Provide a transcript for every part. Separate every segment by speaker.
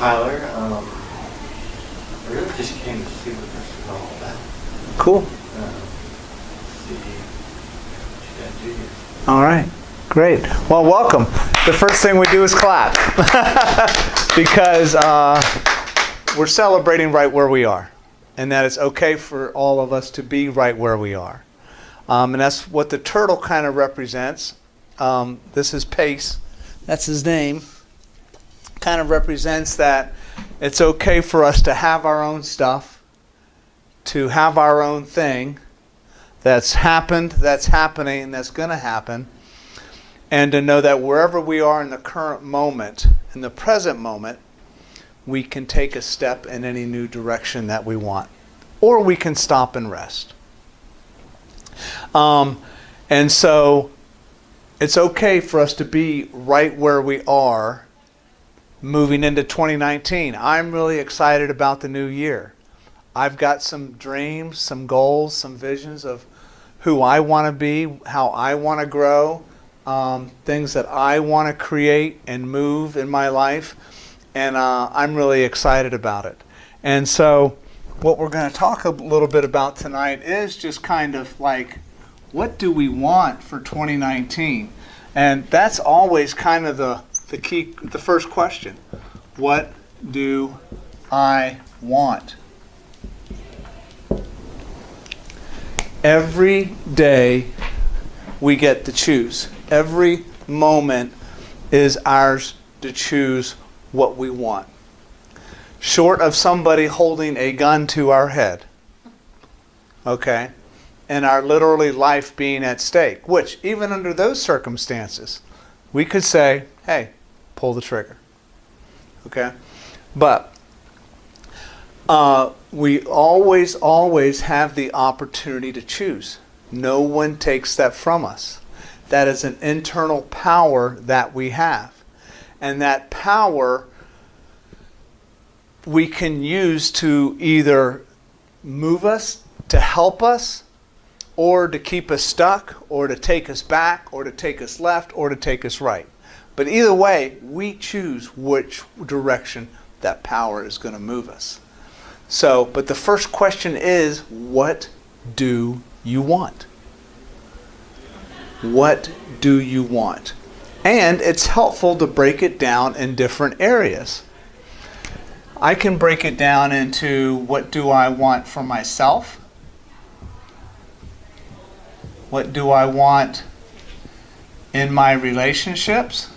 Speaker 1: Tyler. I really just came to see what this is all about.
Speaker 2: Cool.
Speaker 1: See what you got to do here.
Speaker 2: All right. Great. Well, welcome. The first thing we do is clap because we're celebrating right where we are, and that it's okay for all of us to be right where we are. And that's what the turtle kind of represents. This is Pace. That's his name. Kind of represents that it's okay for us to have our own stuff, to have our own thing that's happened, that's happening, that's going to happen, and to know that wherever we are in the current moment, in the present moment, we can take a step in any new direction that we want, or we can stop and rest. And so it's okay for us to be right where we are moving into 2019. I'm really excited about the new year. I've got some dreams, some goals, some visions of who I want to be, how I want to grow, things that I want to create and move in my life. And I'm really excited about it. And so what we're going to talk a little bit about tonight is just kind of like, what do we want for 2019? And that's always kind of the key, the first question. What do I want? Every day we get to choose. Every moment is ours to choose what we want. Short of somebody holding a gun to our head. Okay? And our literally life being at stake. Which, even under those circumstances, we could say, hey, pull the trigger. Okay? But we always have the opportunity to choose. No one takes that from us. That is an internal power that we have. And that power we can use to either move us, to help us, or to keep us stuck, or to take us back, or to take us left, or to take us right. But either way, we choose which direction that power is going to move us. So, but the first question is, what do you want? What do you want? And it's helpful to break it down in different areas. I can break it down into, what do I want for myself? What do I want in my relationships?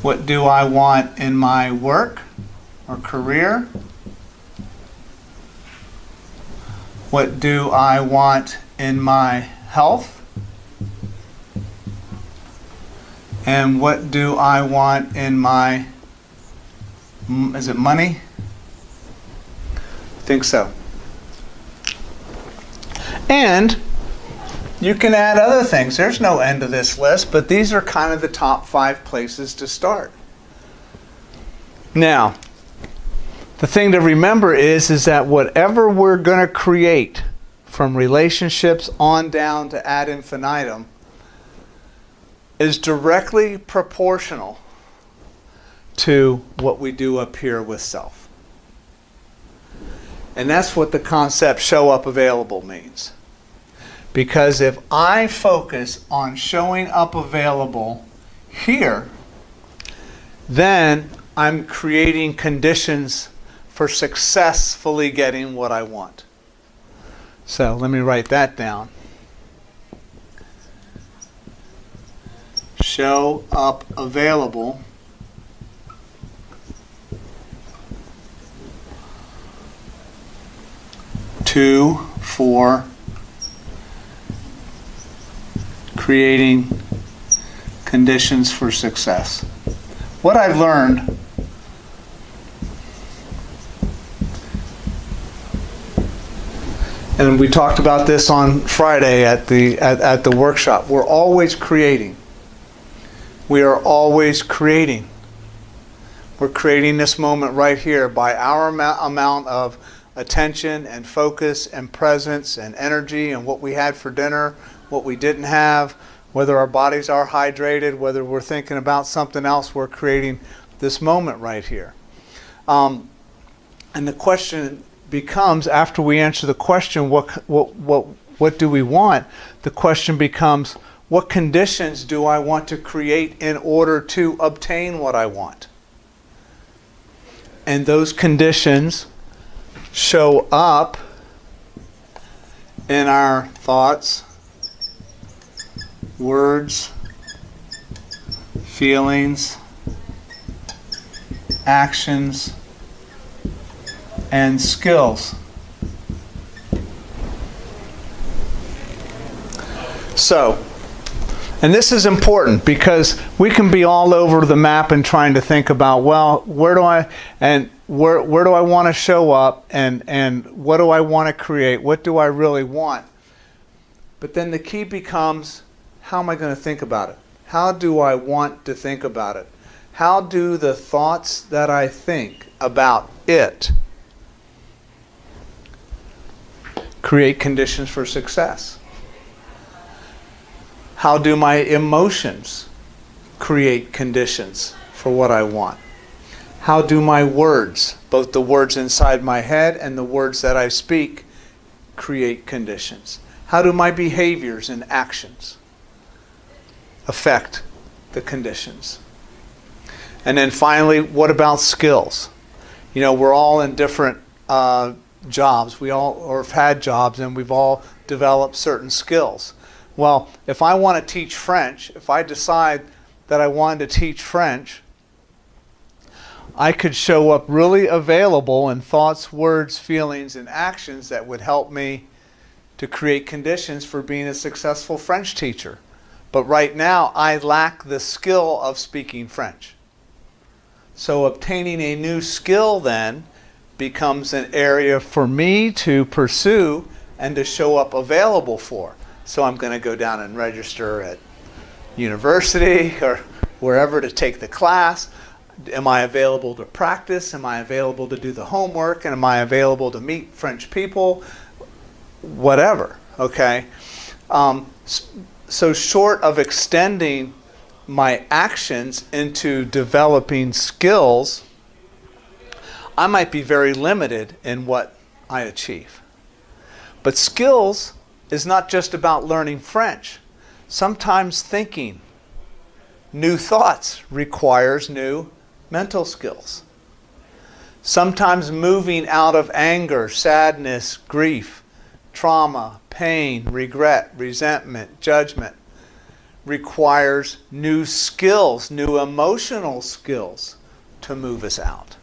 Speaker 2: What do I want in my work or career? What do I want in my health? And what do I want in my, is it money? I think so. And you can add other things. There's no end to this list, but these are kind of the top 5 places to start. Now, the thing to remember is that whatever we're going to create, from relationships on down to ad infinitum, is directly proportional to what we do up here with self. And that's what the concept show up available means. Because if I focus on showing up available here, then I'm creating conditions for successfully getting what I want. So let me write that down. Show up available for creating conditions for success. What I've learned and we talked about this on Friday at the workshop, we're always creating. We are always creating. We're creating this moment right here by our amount of attention and focus and presence and energy and what we had for dinner, what we didn't have, Whether our bodies are hydrated, whether we're thinking about something else, we're creating this moment right here. And the question becomes, after we answer the question, what do we want? The question becomes, what conditions do I want to create in order to obtain what I want? And those conditions show up in our thoughts, words, feelings, actions, and skills. So, and this is important because we can be all over the map and trying to think about, well, where do I want to show up, and what do I want to create? What do I really want? But then the key becomes, how am I going to think about it? How do I want to think about it? How do the thoughts that I think about it create conditions for success? How do my emotions create conditions for what I want? How do my words, both the words inside my head and the words that I speak, create conditions? How do my behaviors and actions affect the conditions? And then finally, what about skills? You know, we're all in different jobs. We all have had jobs, and we've all developed certain skills. Well, if I want to teach French, if I decide that I wanted to teach French, I could show up really available in thoughts, words, feelings, and actions that would help me to create conditions for being a successful French teacher. But right now, I lack the skill of speaking French. So obtaining a new skill then becomes an area for me to pursue and to show up available for. So I'm going to go down and register at university or wherever to take the class. Am I available to practice? Am I available to do the homework? And am I available to meet French people? Whatever, okay? So short of extending my actions into developing skills, I might be very limited in what I achieve. But skills is not just about learning French. Sometimes thinking new thoughts requires new mental skills. Sometimes moving out of anger, sadness, grief, trauma, pain, regret, resentment, judgment requires new skills, new emotional skills to move us out.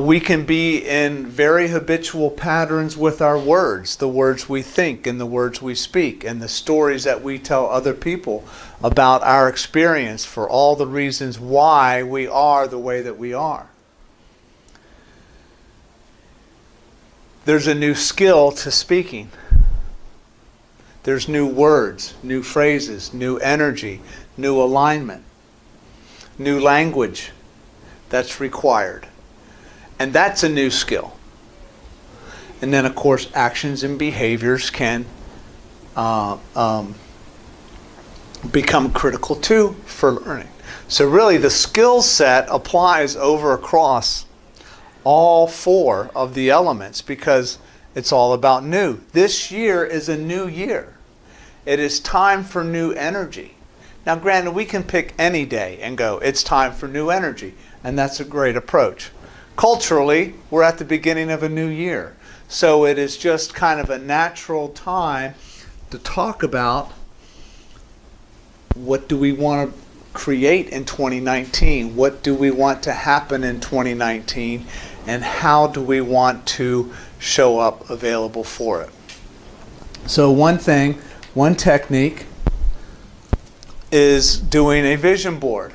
Speaker 2: We can be in very habitual patterns with our words, the words we think and the words we speak, and the stories that we tell other people about our experience for all the reasons why we are the way that we are. There's a new skill to speaking. There's new words, new phrases, new energy, new alignment, new language that's required. And that's a new skill. And then, of course, actions and behaviors can become critical too for learning. So really, the skill set applies over across all four of the elements because it's all about new. This year is a new year. It is time for new energy. Now, granted, we can pick any day and go, it's time for new energy. And that's a great approach. Culturally, we're at the beginning of a new year. So it is just kind of a natural time to talk about what do we want to create in 2019? What do we want to happen in 2019? And how do we want to show up available for it? So one technique is doing a vision board.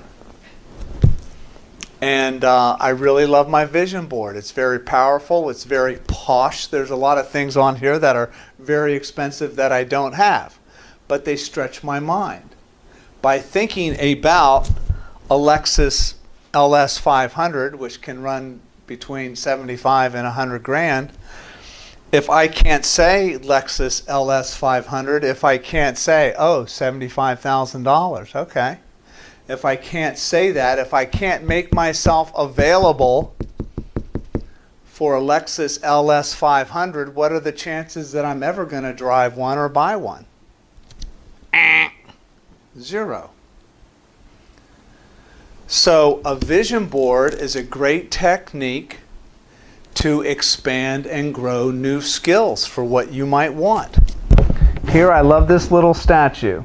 Speaker 2: And I really love my vision board. It's very powerful. It's very posh. There's a lot of things on here that are very expensive that I don't have. But they stretch my mind. By thinking about a Lexus LS 500, which can run between 75 and 100 grand, if I can't say Lexus LS 500, if I can't say, oh, $75,000, okay. If I can't say that, if I can't make myself available for a Lexus LS 500, what are the chances that I'm ever going to drive one or buy one? Zero. So a vision board is a great technique to expand and grow new skills for what you might want. Here I love this little statue.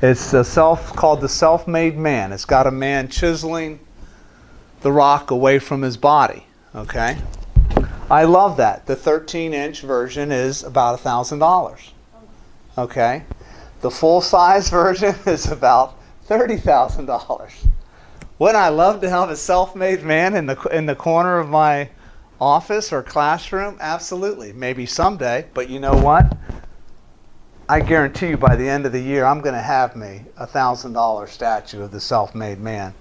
Speaker 2: It's called the Self-Made Man. It's got a man chiseling the rock away from his body. Okay? I love that. The 13-inch version is about $1,000. Okay? The full-size version is about $30,000. Wouldn't I love to have a self-made man in the corner of my office or classroom? Absolutely. Maybe someday. But you know what? I guarantee you by the end of the year, I'm going to have me a $1,000 statue of the self-made man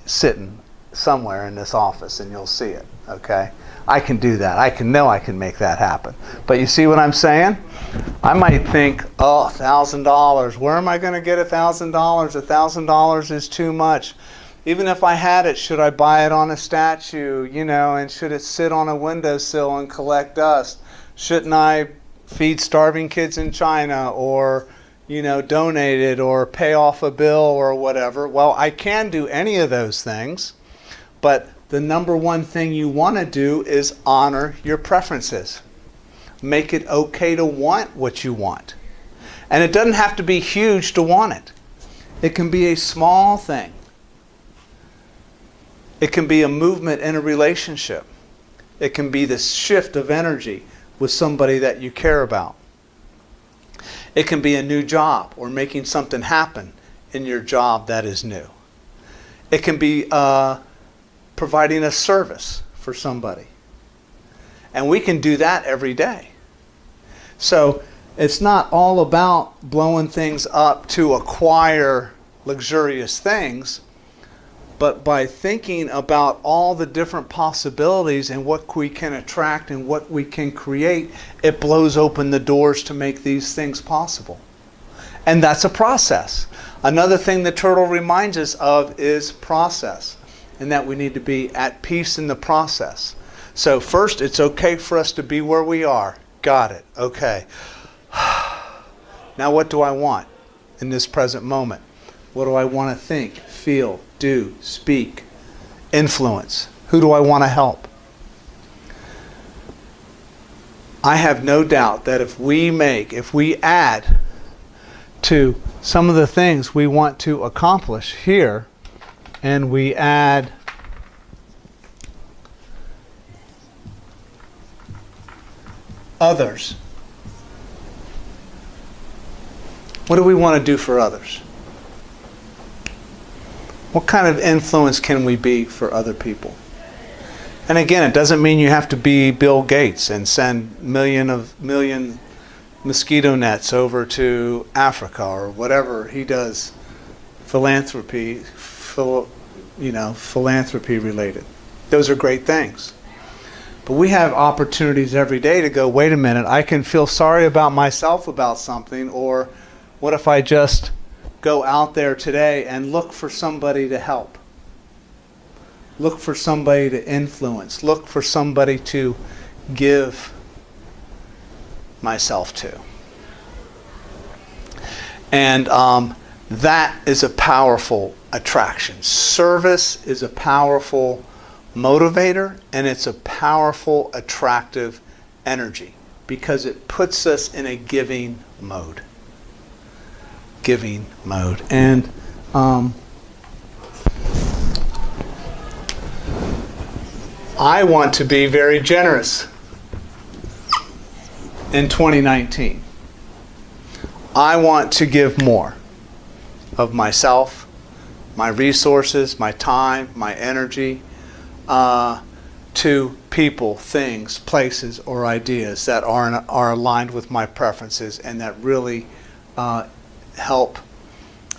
Speaker 2: sitting somewhere in this office, and you'll see it. Okay? I can do that. I can make that happen. But you see what I'm saying? I might think, oh, $1,000. Where am I going to get $1,000? $1,000 is too much. Even if I had it, should I buy it on a statue? And should it sit on a windowsill and collect dust? Shouldn't I feed starving kids in China, or donate it, or pay off a bill, or whatever? Well, I can do any of those things, but the number one thing you want to do is honor your preferences. Make it okay to want what you want. And it doesn't have to be huge to want it. It can be a small thing. It can be a movement in a relationship. It can be the shift of energy with somebody that you care about. It can be a new job, or making something happen in your job that is new. It can be providing a service for somebody. And we can do that every day. So it's not all about blowing things up to acquire luxurious things, but by thinking about all the different possibilities and what we can attract and what we can create, it blows open the doors to make these things possible. And that's a process. Another thing the turtle reminds us of is process, and that we need to be at peace in the process. So first, it's okay for us to be where we are. Got it. Okay. Now what do I want in this present moment? What do I want to think, feel, do, speak, influence? Who do I want to help? I have no doubt that if we add to some of the things we want to accomplish here, and we add others. What do we want to do for others? What kind of influence can we be for other people? And again, it doesn't mean you have to be Bill Gates and send million mosquito nets over to Africa or whatever he does, philanthropy related. Those are great things. But we have opportunities every day to go, wait a minute, I can feel sorry about myself about something, or what if I just go out there today and look for somebody to help? Look for somebody to influence. Look for somebody to give myself to. And that is a powerful attraction. Service is a powerful motivator, and it's a powerful attractive energy because it puts us in a giving mode. Giving mode. And I want to be very generous in 2019. I want to give more of myself, my resources, my time, my energy, to people, things, places, or ideas that are aligned with my preferences and that really help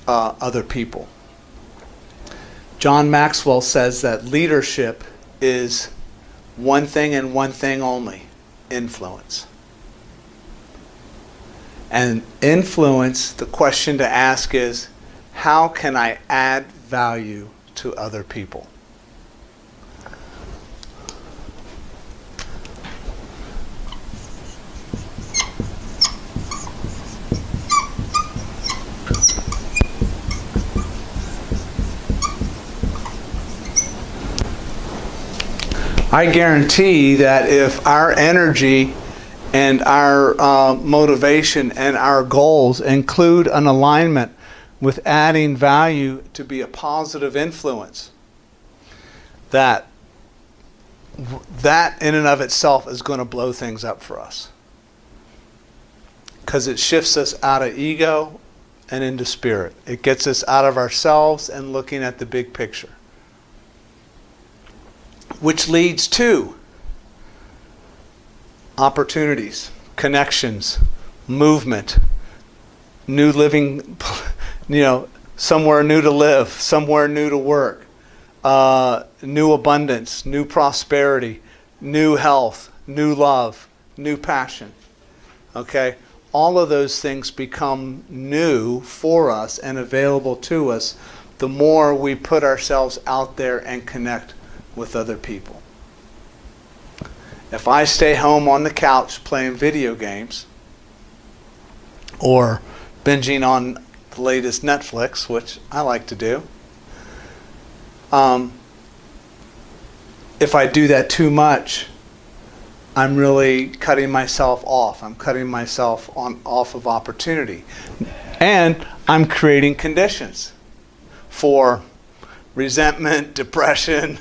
Speaker 2: other people. John Maxwell says that leadership is one thing and one thing only: influence. And influence, the question to ask is, how can I add value to other people? I guarantee that if our energy and our motivation and our goals include an alignment with adding value to be a positive influence, that in and of itself is going to blow things up for us. Because it shifts us out of ego and into spirit. It gets us out of ourselves and looking at the big picture. Which leads to opportunities, connections, movement, new living, somewhere new to live, somewhere new to work, new abundance, new prosperity, new health, new love, new passion. Okay? All of those things become new for us and available to us the more we put ourselves out there and connect with other people. If I stay home on the couch playing video games or binging on the latest Netflix, which I like to do, if I do that too much, I'm really cutting myself off. I'm cutting myself off of opportunity. And I'm creating conditions for resentment, depression,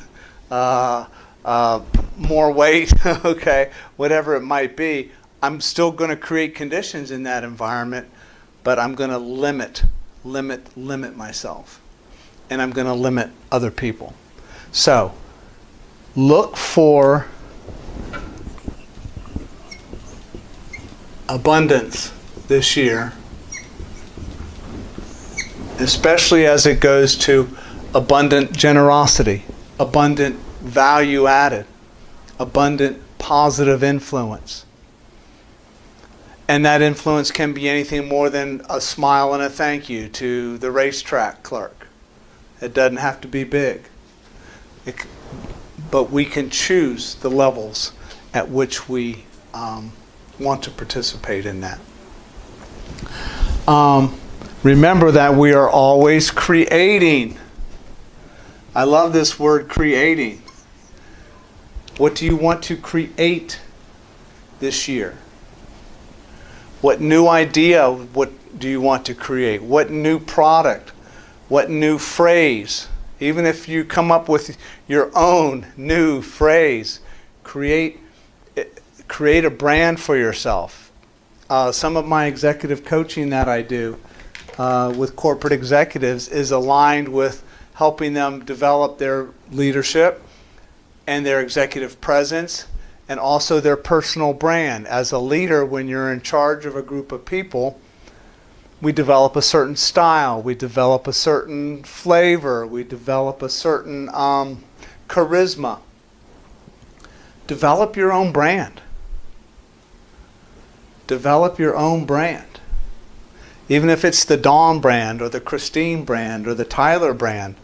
Speaker 2: more weight, okay, whatever it might be. I'm still going to create conditions in that environment, but I'm going to limit myself. And I'm going to limit other people. So, look for abundance this year, especially as it goes to abundant generosity, abundant value added, abundant positive influence. And that influence can be anything more than a smile and a thank you to the racetrack clerk. It doesn't have to be big. But we can choose the levels at which we want to participate in that. Remember that we are always creating. I love this word, creating. What do you want to create this year? What new idea do you want to create? What new product? What new phrase? Even if you come up with your own new phrase, create a brand for yourself. Some of my executive coaching that I do with corporate executives is aligned with helping them develop their leadership and their executive presence and also their personal brand. As a leader, when you're in charge of a group of people, we develop a certain style, we develop a certain flavor, we develop a certain charisma. Develop your own brand. Develop your own brand. Even if it's the Dawn brand or the Christine brand or the Tyler brand,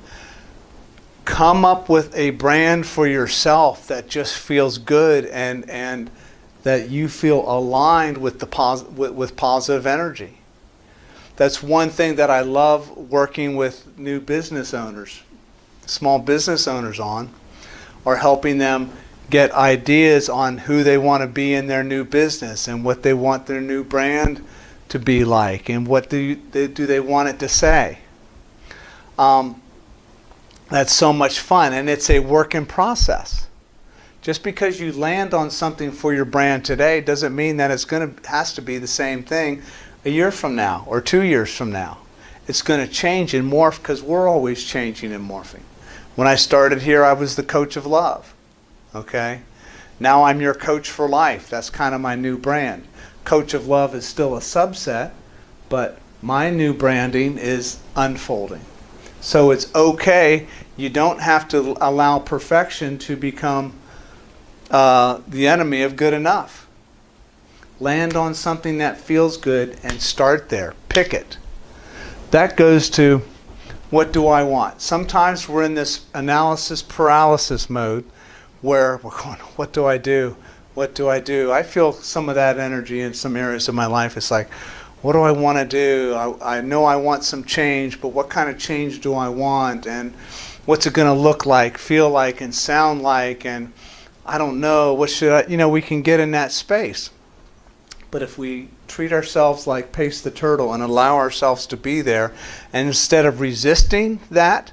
Speaker 2: come up with a brand for yourself that just feels good and that you feel aligned with with positive energy. That's one thing that I love working with new business owners, small business owners on, or helping them get ideas on who they want to be in their new business and what they want their new brand to be like and what do they want it to say. That's so much fun, and it's a work in process. Just because you land on something for your brand today doesn't mean that has to be the same thing a year from now or 2 years from now. It's going to change and morph because we're always changing and morphing. When I started here, I was the coach of love. Okay? Now I'm your coach for life. That's kind of my new brand. Coach of love is still a subset, but my new branding is unfolding. So it's okay. You don't have to allow perfection to become the enemy of good enough. Land on something that feels good and start there. Pick it. That goes to, what do I want? Sometimes we're in this analysis paralysis mode where we're going, what do I do? What do I do? I feel some of that energy in some areas of my life. It's like, what do I want to do? I know I want some change, but what kind of change do I want? And what's it going to look like, feel like, and sound like? And I don't know. What should I, we can get in that space. But if we treat ourselves like Pace the Turtle and allow ourselves to be there, and instead of resisting that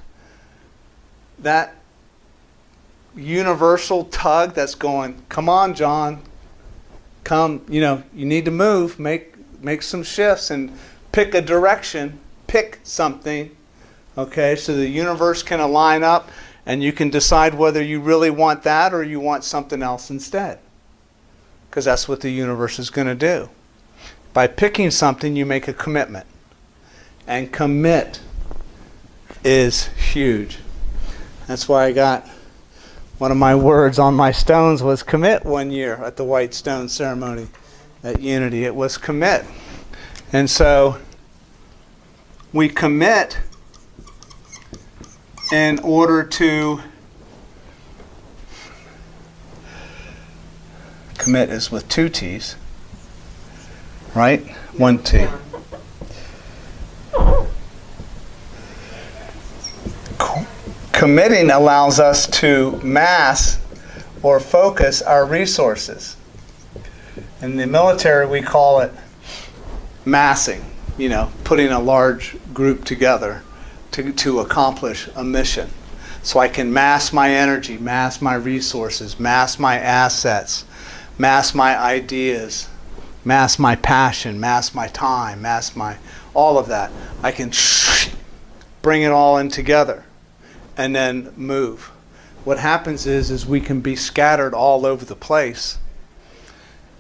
Speaker 2: universal tug that's going, come on, John, come, you need to move, make some shifts and pick a direction, pick something, okay, so the universe can align up and you can decide whether you really want that or you want something else instead. Because that's what the universe is going to do. By picking something, you make a commitment. And commit is huge. That's why I got one of my words on my stones was commit one year at the White Stone ceremony at Unity. It was commit. And so we commit in order to commit is with 2 T's, right? 1 T. Committing allows us to mass or focus our resources. In the military, we call it massing, putting a large group together to accomplish a mission. So I can mass my energy, mass my resources, mass my assets, mass my ideas, mass my passion, mass my time, mass my all of that. I can bring it all in together and then move. What happens is we can be scattered all over the place,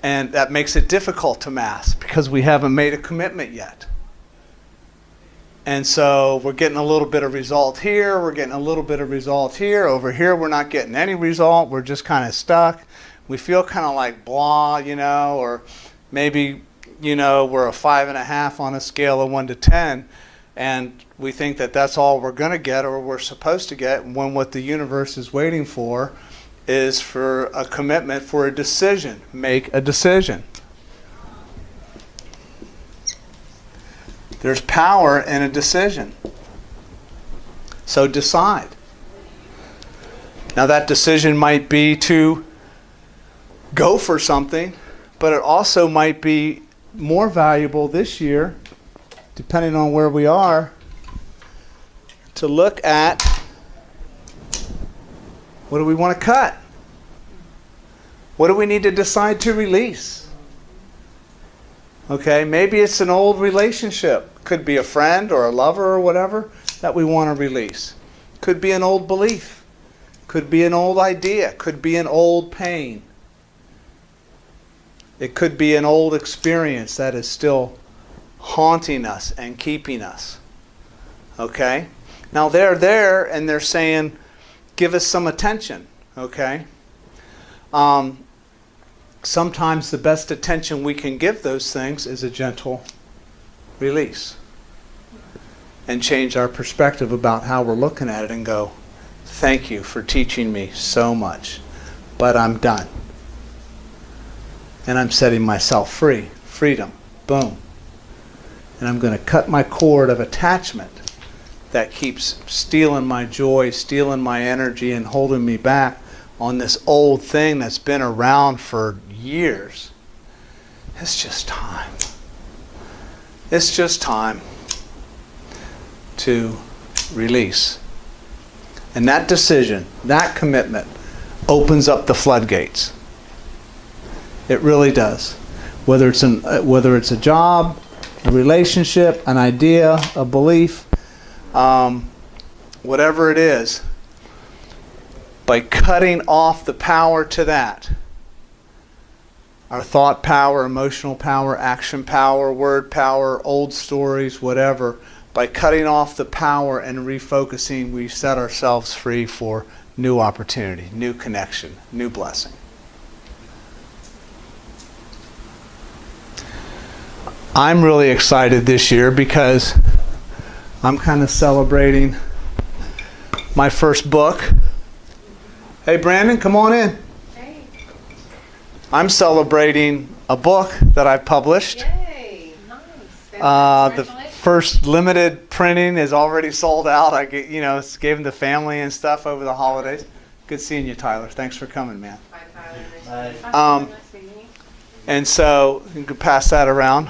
Speaker 2: and that makes it difficult to mass because we haven't made a commitment yet. And so we're getting a little bit of result here, we're getting a little bit of result here, over here we're not getting any result, we're just kind of stuck. We feel kind of like blah, or maybe, we're a 5.5 on a scale of 1 to 10, and we think that that's all we're going to get or we're supposed to get, when what the universe is waiting for is for a commitment, for a decision. Make a decision. There's power in a decision. So decide. Now that decision might be to go for something, but it also might be more valuable this year, depending on where we are, to look at what do we want to cut? What do we need to decide to release? Okay, maybe it's an old relationship. Could be a friend or a lover or whatever that we want to release. Could be an old belief. Could be an old idea. Could be an old pain. It could be an old experience that is still haunting us and keeping us. Okay? Now they're there and they're saying, give us some attention. Okay? Sometimes the best attention we can give those things is a gentle release. And change our perspective about how we're looking at it and go, thank you for teaching me so much, but I'm done. And I'm setting myself free. Freedom. Boom. And I'm going to cut my cord of attachment that keeps stealing my joy, stealing my energy, and holding me back on this old thing that's been around for years. It's just time. It's just time to release. And that decision, that commitment, opens up the floodgates. It really does. Whether it's a job, a relationship, an idea, a belief, whatever it is, by cutting off the power to that, our thought power, emotional power, action power, word power, old stories, whatever, by cutting off the power and refocusing, we set ourselves free for new opportunity, new connection, new blessing. I'm really excited this year because I'm kind of celebrating my first book. Hey, Brandon, come on in.
Speaker 3: Hey.
Speaker 2: I'm celebrating a book that I published.
Speaker 3: Yay. Nice.
Speaker 2: The
Speaker 3: Congratulations.
Speaker 2: first limited printing is already sold out. I gave them to family and stuff over the holidays. Good seeing you, Tyler. Thanks for coming, man.
Speaker 3: Bye, Tyler. Nice to meet you.
Speaker 2: Um,
Speaker 3: Nice meeting you.
Speaker 2: And so you can pass that around.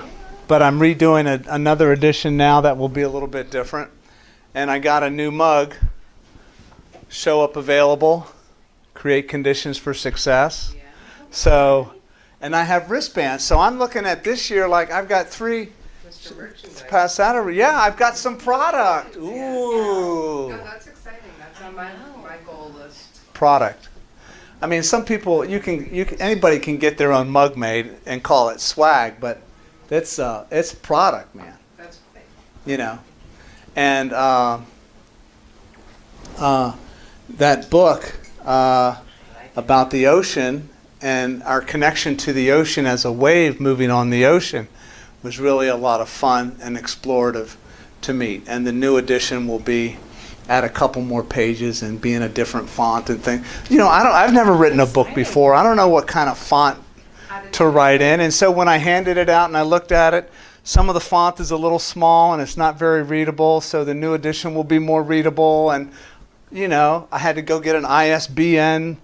Speaker 2: But I'm redoing another edition now that will be a little bit different. And I got a new mug. Show up available. Create conditions for success.
Speaker 3: Yeah.
Speaker 2: So, and I have wristbands. So I'm looking at this year like I've got 3
Speaker 3: Mr.
Speaker 2: to
Speaker 3: Merchandise.
Speaker 2: pass that over. Yeah, I've got some product.
Speaker 3: Yeah.
Speaker 2: Ooh.
Speaker 3: No, that's exciting. That's on my goal list.
Speaker 2: Product. I mean, some people anybody can get their own mug made and call it swag, but it's product, man.
Speaker 3: That's great.
Speaker 2: You know, and that book about the ocean and our connection to the ocean as a wave moving on the ocean was really a lot of fun and explorative to meet. And the new edition will be add a couple more pages and be in a different font and thing. You know, I've never written a book before. I don't know what kind of font to write in. And so when I handed it out and I looked at it, some of the font is a little small and it's not very readable. So the new edition will be more readable. And, you know, I had to go get an ISBN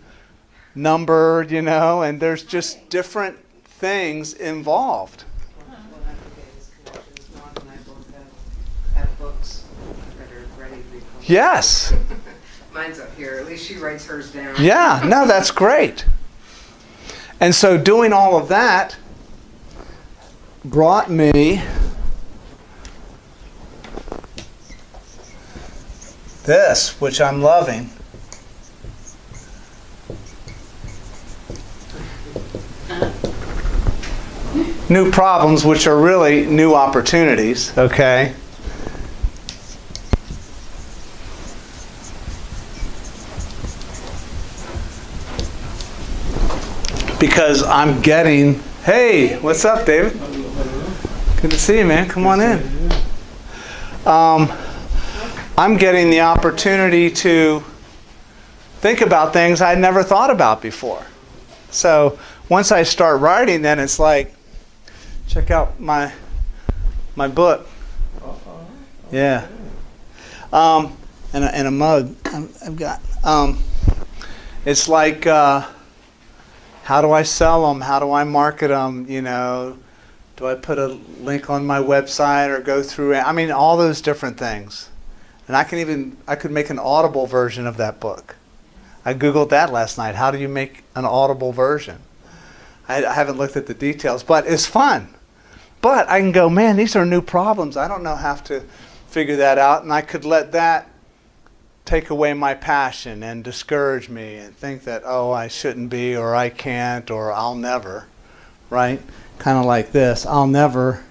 Speaker 2: number, you know, and there's just different things involved.
Speaker 3: We'll have to get his connections. Mom and I both have books that are ready to be published.
Speaker 2: Yes.
Speaker 3: Mine's up here. At least she writes hers down.
Speaker 2: Yeah, no, that's great. And so doing all of that brought me this, which I'm loving. New problems, which are really new opportunities, okay? Because I'm getting, hey, what's up, David? Good to see you, man. Come on in. I'm getting the opportunity to think about things I'd never thought about before. So once I start writing, then it's like, check out my book. Yeah. And a mug I've got. It's like, how do I sell them? How do I market them? You know, do I put a link on my website or go through? I mean, all those different things. And I could make an Audible version of that book. I Googled that last night. How do you make an Audible version? I haven't looked at the details, but it's fun. But I can go, man, these are new problems. I don't know how to figure that out. And I could let that take away my passion and discourage me and think that, oh, I shouldn't be, or I can't, or I'll never, right? Kind of like this. I'll never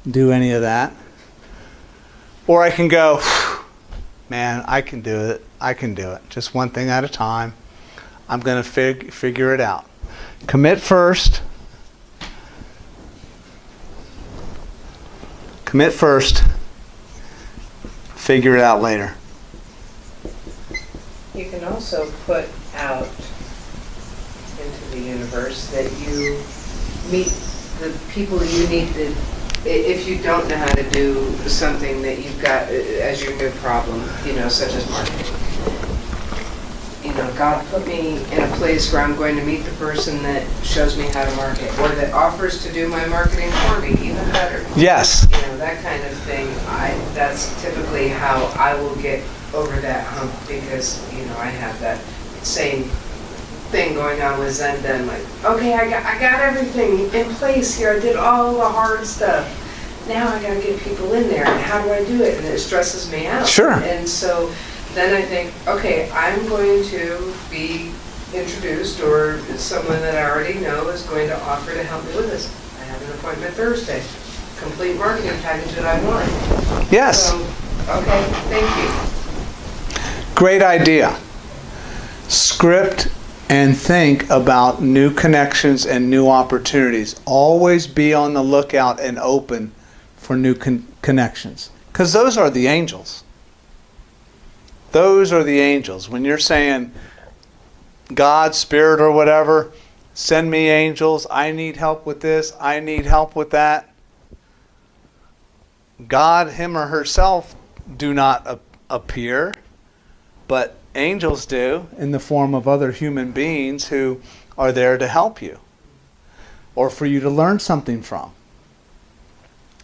Speaker 2: do any of that. Or I can go, man, I can do it. I can do it. Just one thing at a time. I'm going to figure it out. Commit first. Commit first. Figure it out later.
Speaker 3: You can also put out into the universe that you meet the people you need to, if you don't know how to do something that you've got as your new problem, you know, such as marketing. You know, God put me in a place where I'm going to meet the person that shows me how to market, or that offers to do my marketing for me, even better.
Speaker 2: Yes.
Speaker 3: You know, that kind of thing. That's typically how I will get over that hump, because, you know, I have that same thing going on with Zenda. I'm like, okay, I got everything in place here. I did all the hard stuff. Now I got to get people in there, and how do I do it? And it stresses me out.
Speaker 2: Sure.
Speaker 3: And so then I think, okay, I'm going to be introduced, or someone that I already know is going to offer to help me with this. I have an appointment Thursday. Complete marketing package that I want.
Speaker 2: Yes.
Speaker 3: So, okay, thank you.
Speaker 2: Great idea. Script and think about new connections and new opportunities. Always be on the lookout and open for new connections. Because those are the angels. Those are the angels. When you're saying, God, Spirit, or whatever, send me angels, I need help with this, I need help with that. God, him or herself, do not appear, but angels do in the form of other human beings who are there to help you or for you to learn something from.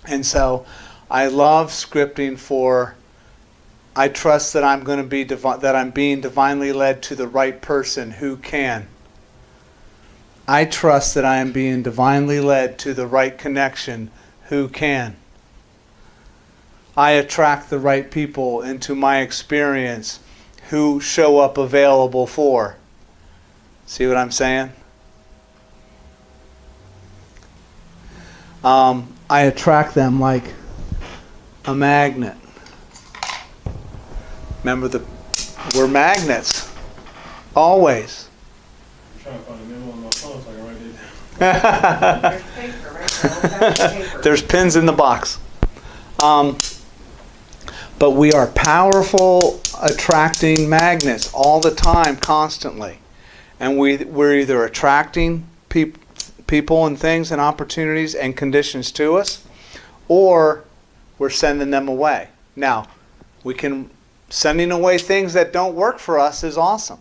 Speaker 2: And so I love scripting for, I trust that I'm going to be that I'm being divinely led to the right person who can. I trust that I am being divinely led to the right connection who can. I attract the right people into my experience who show up available for. See what I'm saying? I attract them like a magnet. Remember, we're magnets. Always.
Speaker 4: I'm trying to find a memo on my phone so I can write it down.
Speaker 3: There's paper, right? There's paper.
Speaker 2: There's pins in the box. But we are powerful, attracting magnets all the time, constantly. And we're either attracting people and things and opportunities and conditions to us, or we're sending them away. Now, sending away things that don't work for us is awesome.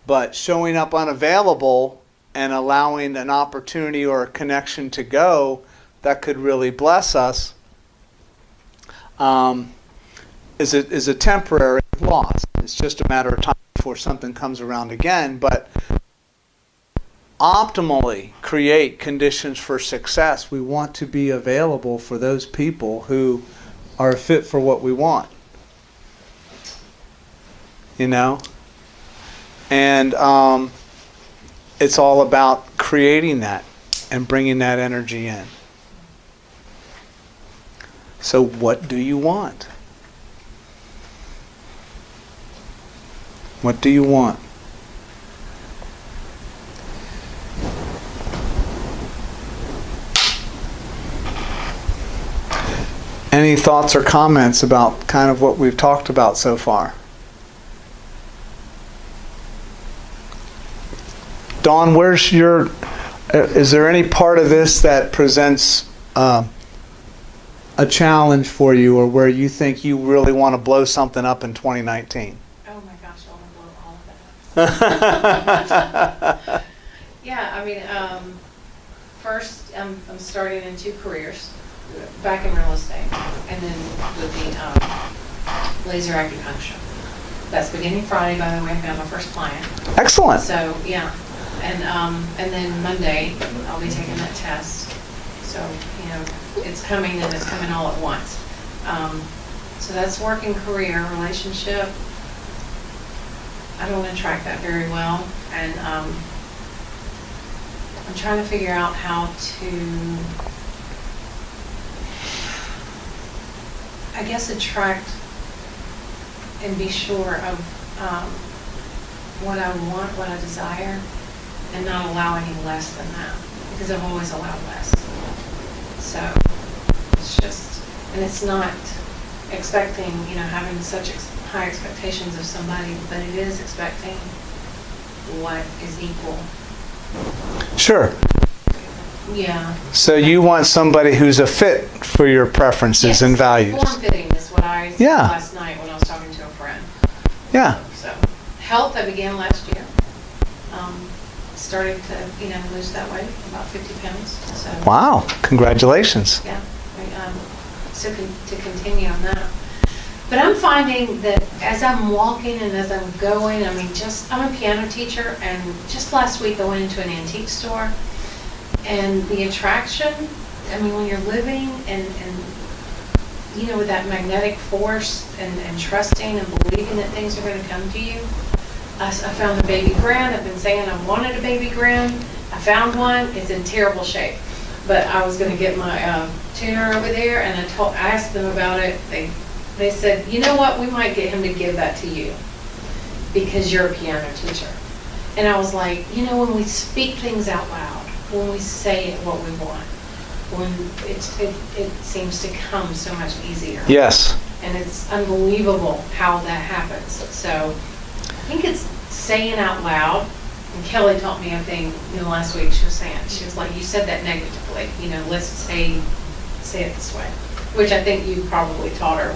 Speaker 2: But showing up unavailable and allowing an opportunity or a connection to go that could really bless us is a temporary loss. It's just a matter of time before something comes around again. But optimally create conditions for success. We want to be available for those people who are fit for what we want. You know? And it's all about creating that and bringing that energy in. So what do you want? What do you want? Any thoughts or comments about kind of what we've talked about so far? Dawn, is there any part of this that presents a challenge for you, or where you think you really want to blow something up in 2019?
Speaker 5: Oh my gosh, I want to blow all of that. Yeah, I mean, first, I'm starting in 2 careers, back in real estate, and then with the laser acupuncture. That's beginning Friday, by the way. I found my first client.
Speaker 2: Excellent.
Speaker 5: So, yeah. And then Monday, I'll be taking that test. So, it's coming, and it's coming all at once. So that's working career, relationship. I don't attract that very well. And I'm trying to figure out how to, I guess, attract and be sure of what I want, what I desire, and not allow any less than that, because I've always allowed less. So it's just, and it's not expecting, having such high expectations of somebody, but it is expecting what is equal.
Speaker 2: Sure.
Speaker 5: Yeah.
Speaker 2: So you want somebody who's a fit for your preferences and values.
Speaker 5: Form-fitting is what I said last night when I was talking to a friend.
Speaker 2: Yeah.
Speaker 5: So health, I began last year. Started to, lose that weight, about 50 pounds. So.
Speaker 2: Wow. Congratulations.
Speaker 5: Yeah. So to continue on that. But I'm finding that as I'm walking and as I'm going, I'm a piano teacher, and just last week I went into an antique store, and the attraction, when you're living and with that magnetic force and trusting and believing that things are going to come to you. I found a baby grand. I've been saying I wanted a baby grand. I found one. It's in terrible shape. But I was going to get my tuner over there, and I asked them about it. They said, you know what, we might get him to give that to you because you're a piano teacher. And I was like, when we speak things out loud, when we say what we want, when it seems to come so much easier.
Speaker 2: Yes.
Speaker 5: And it's unbelievable how that happens. So I think it's saying out loud. And Kelly taught me a thing last week. She was like, you said that negatively. Let's say it this way, which I think you probably taught her.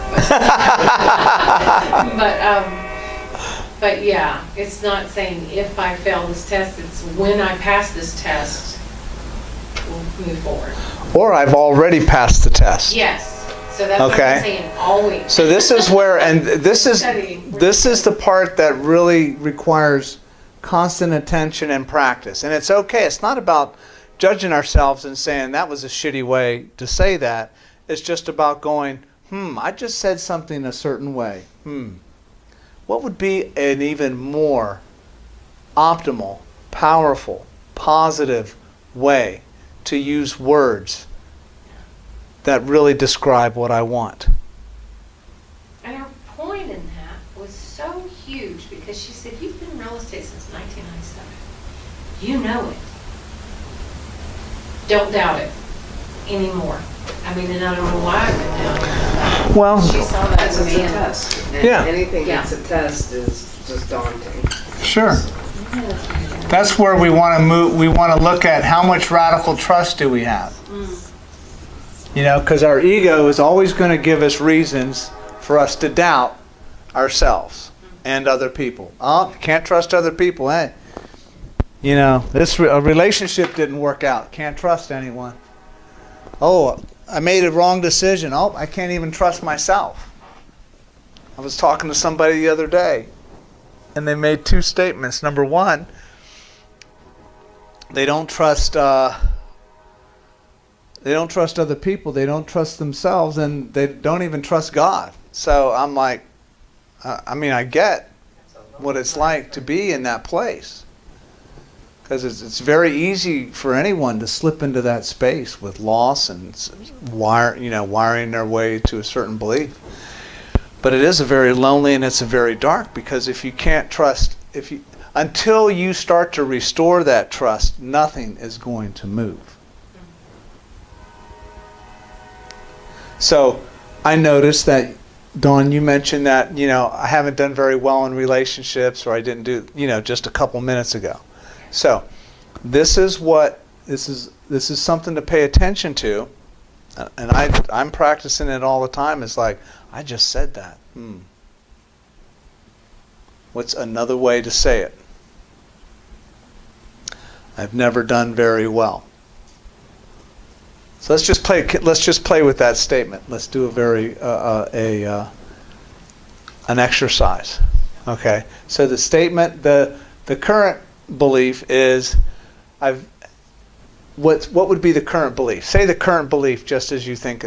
Speaker 5: But yeah, it's not saying if I fail this test. It's when I pass this test, we'll move forward.
Speaker 2: Or I've already passed the test.
Speaker 5: Yes. So that's what I'm saying always.
Speaker 2: So this is where, and this is the part that really requires constant attention and practice. And it's okay. It's not about judging ourselves and saying that was a shitty way to say that. It's just about going, I just said something a certain way. What would be an even more optimal, powerful, positive way to use words that really describe what I want?
Speaker 5: And her point in that was so huge because she said, you've been in real estate since 1997. You know it. Don't doubt it anymore. I mean, and I don't know why I've been doubting it.
Speaker 2: Well,
Speaker 5: She saw that
Speaker 3: That's
Speaker 5: as
Speaker 3: a
Speaker 5: me.
Speaker 3: test. And
Speaker 2: Yeah.
Speaker 3: anything
Speaker 5: Yeah.
Speaker 3: that's a test is just daunting.
Speaker 2: sure. That's where we want to move. We want to look at how much radical trust do we have. Because our ego is always going to give us reasons for us to doubt ourselves and other people. Oh, can't trust other people, eh? This a relationship didn't work out. Can't trust anyone. Oh, I made a wrong decision. Oh, I can't even trust myself. I was talking to somebody the other day, and they made two statements. Number one, they don't trust other people. They don't trust themselves, and they don't even trust God. So I'm like, I get what it's like to be in that place. Because it's very easy for anyone to slip into that space with loss and wiring their way to a certain belief. But it is a very lonely and it's a very dark, because if you can't trust, until you start to restore that trust, nothing is going to move. So I noticed that, Dawn, you mentioned that, I haven't done very well in relationships, or I didn't do, just a couple minutes ago. So this is something to pay attention to, and I'm practicing it all the time. It's like, I just said that. What's another way to say it? I've never done very well. So let's just play with that statement. Let's do an exercise. Okay. So the statement, the current belief is, what would be the current belief? Say the current belief just as you think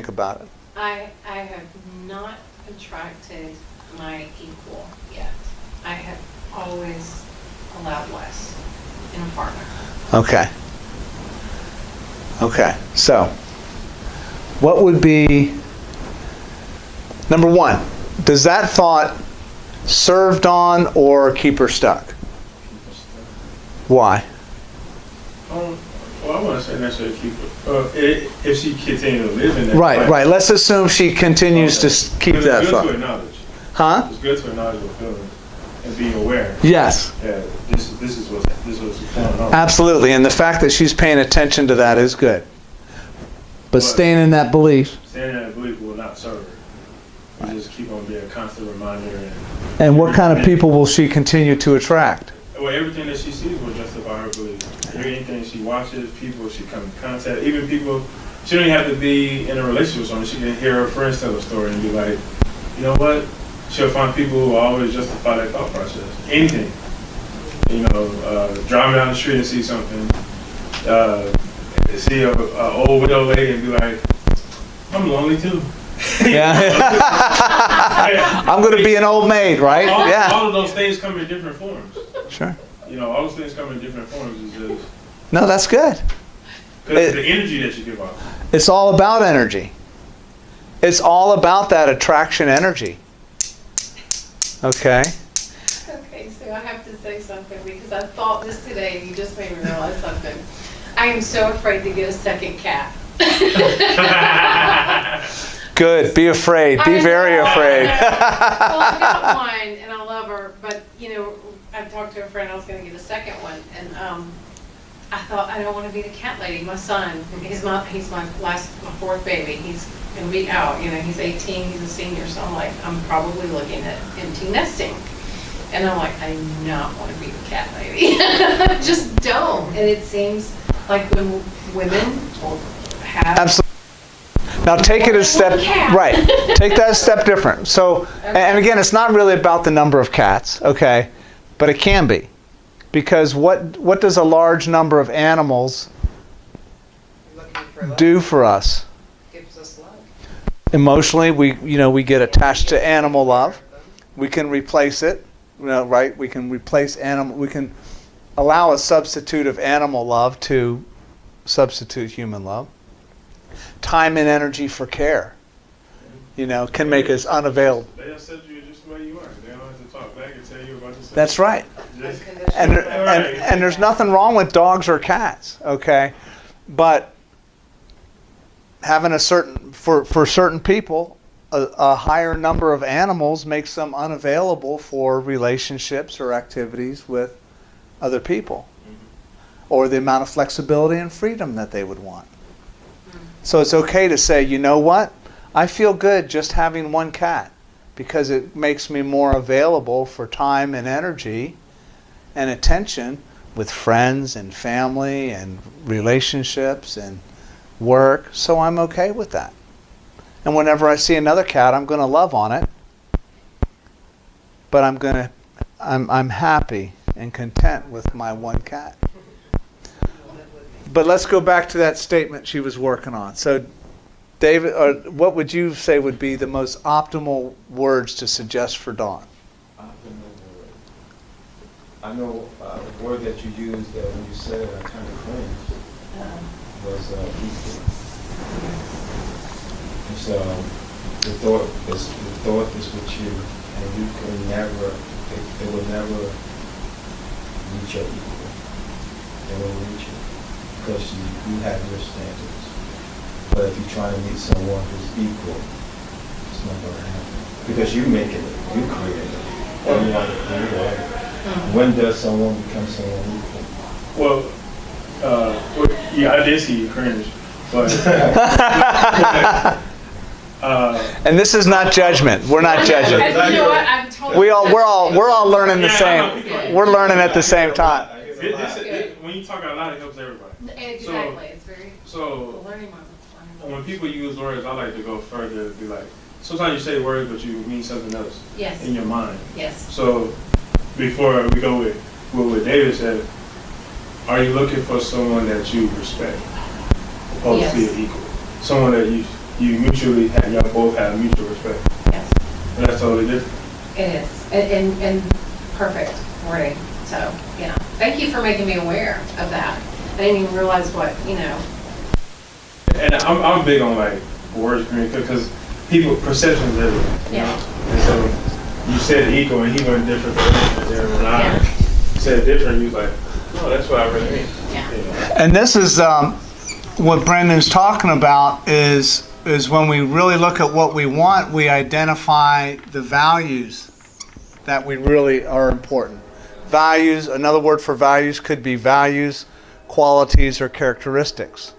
Speaker 2: about it.
Speaker 5: I have not attracted my equal yet. I have always allowed less in a partner.
Speaker 2: Okay. So what would be number one? Does that thought serve Dawn or keep her stuck? Why?
Speaker 4: Well, I want to say necessarily keep it. If she continues to live in that.
Speaker 2: Right. Let's assume she continues to keep that
Speaker 4: It's good
Speaker 2: thought.
Speaker 4: to acknowledge.
Speaker 2: Huh?
Speaker 4: It's good to acknowledge your feelings and be aware
Speaker 2: Yes.
Speaker 4: that this is what's going on.
Speaker 2: Absolutely. And the fact that she's paying attention to that is good. But staying in that belief.
Speaker 4: Staying in that belief will not serve her. You just keep on being a constant reminder.
Speaker 2: And what kind of people will she continue to attract?
Speaker 4: Well, everything that she sees will justify her belief. Anything she watches, people she comes in contact, even people, she don't even have to be in a relationship with someone. She can hear her friends tell a story and be like, you know what? She'll find people who always justify their thought process. Anything. Driving down the street and see something, see an old widow lady and be like, I'm lonely too.
Speaker 2: Yeah. I'm going to be an old maid, right? Yeah.
Speaker 4: All of those things come in different forms.
Speaker 2: Sure.
Speaker 4: All those things come in different forms.
Speaker 2: No, that's good.
Speaker 4: Because the energy that you give off.
Speaker 2: It's all about energy. It's all about that attraction energy. Okay.
Speaker 5: Okay, so to. I have to say something because I thought this today and you just made me realize something. I am so afraid to get a second cat.
Speaker 2: Good. Be afraid. Be
Speaker 5: I
Speaker 2: very
Speaker 5: know.
Speaker 2: afraid.
Speaker 5: Well, I got one and I love her, but I talked to a friend, I was going to get a second one, and I thought I don't want to be the cat lady. My son, he's my fourth baby. He's going to be out. He's 18. He's a senior, so I'm probably looking at empty nesting. And I'm like, I do not want to be the cat lady. I just don't. And it seems like when women will have.
Speaker 2: Absolutely. Now take it a step, right, take that a step different. So, and again, it's not really about the number of cats, okay, but it can be. Because what does a large number of animals
Speaker 3: Looking for love.
Speaker 2: do for us?
Speaker 3: Gives us love.
Speaker 2: Emotionally, we get attached to animal love. We can replace it, right? We can replace animal, we can allow a substitute of animal love to substitute human love. Time and energy for care, can make us unavailable.
Speaker 4: They accept you just the way you are. They don't have to talk back and tell you about yourself.
Speaker 2: That's right.
Speaker 4: Just,
Speaker 2: And there's nothing wrong with dogs or cats, okay? But having for certain people, a higher number of animals makes them unavailable for relationships or activities with other people, or the amount of flexibility and freedom that they would want. So it's okay to say, you know what? I feel good just having one cat because it makes me more available for time and energy and attention with friends and family and relationships and work. So I'm okay with that. And whenever I see another cat, I'm going to love on it. But I'm happy and content with my one cat. But let's go back to that statement she was working on. So, David, what would you say would be the most optimal words to suggest for Dawn?
Speaker 6: I know a word that you used when you said it, I kind of cringed, was equal. So the thought is with you, and you can never, it will never reach your equal. It will reach you. Because you have your standards. But if you're trying to meet someone who's equal, it's not going to happen. Because you make it, you create it. Or you want to create it. When does someone become someone equal?
Speaker 4: Well, yeah, I did see you cringe, but
Speaker 2: And this is not judgment. We're not judging.
Speaker 5: And you know what? I'm totally.
Speaker 2: We're all learning the same. We're learning at the same time.
Speaker 4: when you talk out loud, it helps everybody.
Speaker 5: Exactly. It's very.
Speaker 4: So
Speaker 5: The learning moment.
Speaker 4: when people use words, I like to go further. Be like, sometimes you say words, but you mean something else
Speaker 5: Yes.
Speaker 4: in your mind.
Speaker 5: Yes.
Speaker 4: So before we go with what David said, are you looking for someone that you respect, opposed to your equal? Someone that you mutually have, y'all both have mutual respect.
Speaker 5: Yes.
Speaker 4: And that's totally different.
Speaker 5: It is. And perfect wording. So, thank you for making me aware of that. I didn't even realize what.
Speaker 4: And I'm big on like words because people perception is everything.
Speaker 5: Yeah.
Speaker 4: And so you said equal and he went different. And when I said different, you was like, oh, that's what I really mean.
Speaker 5: Yeah.
Speaker 2: And this is what Brendan's talking about is when we really look at what we want, we identify the values that we really are important. Values, another word for values could be values, qualities, or characteristics.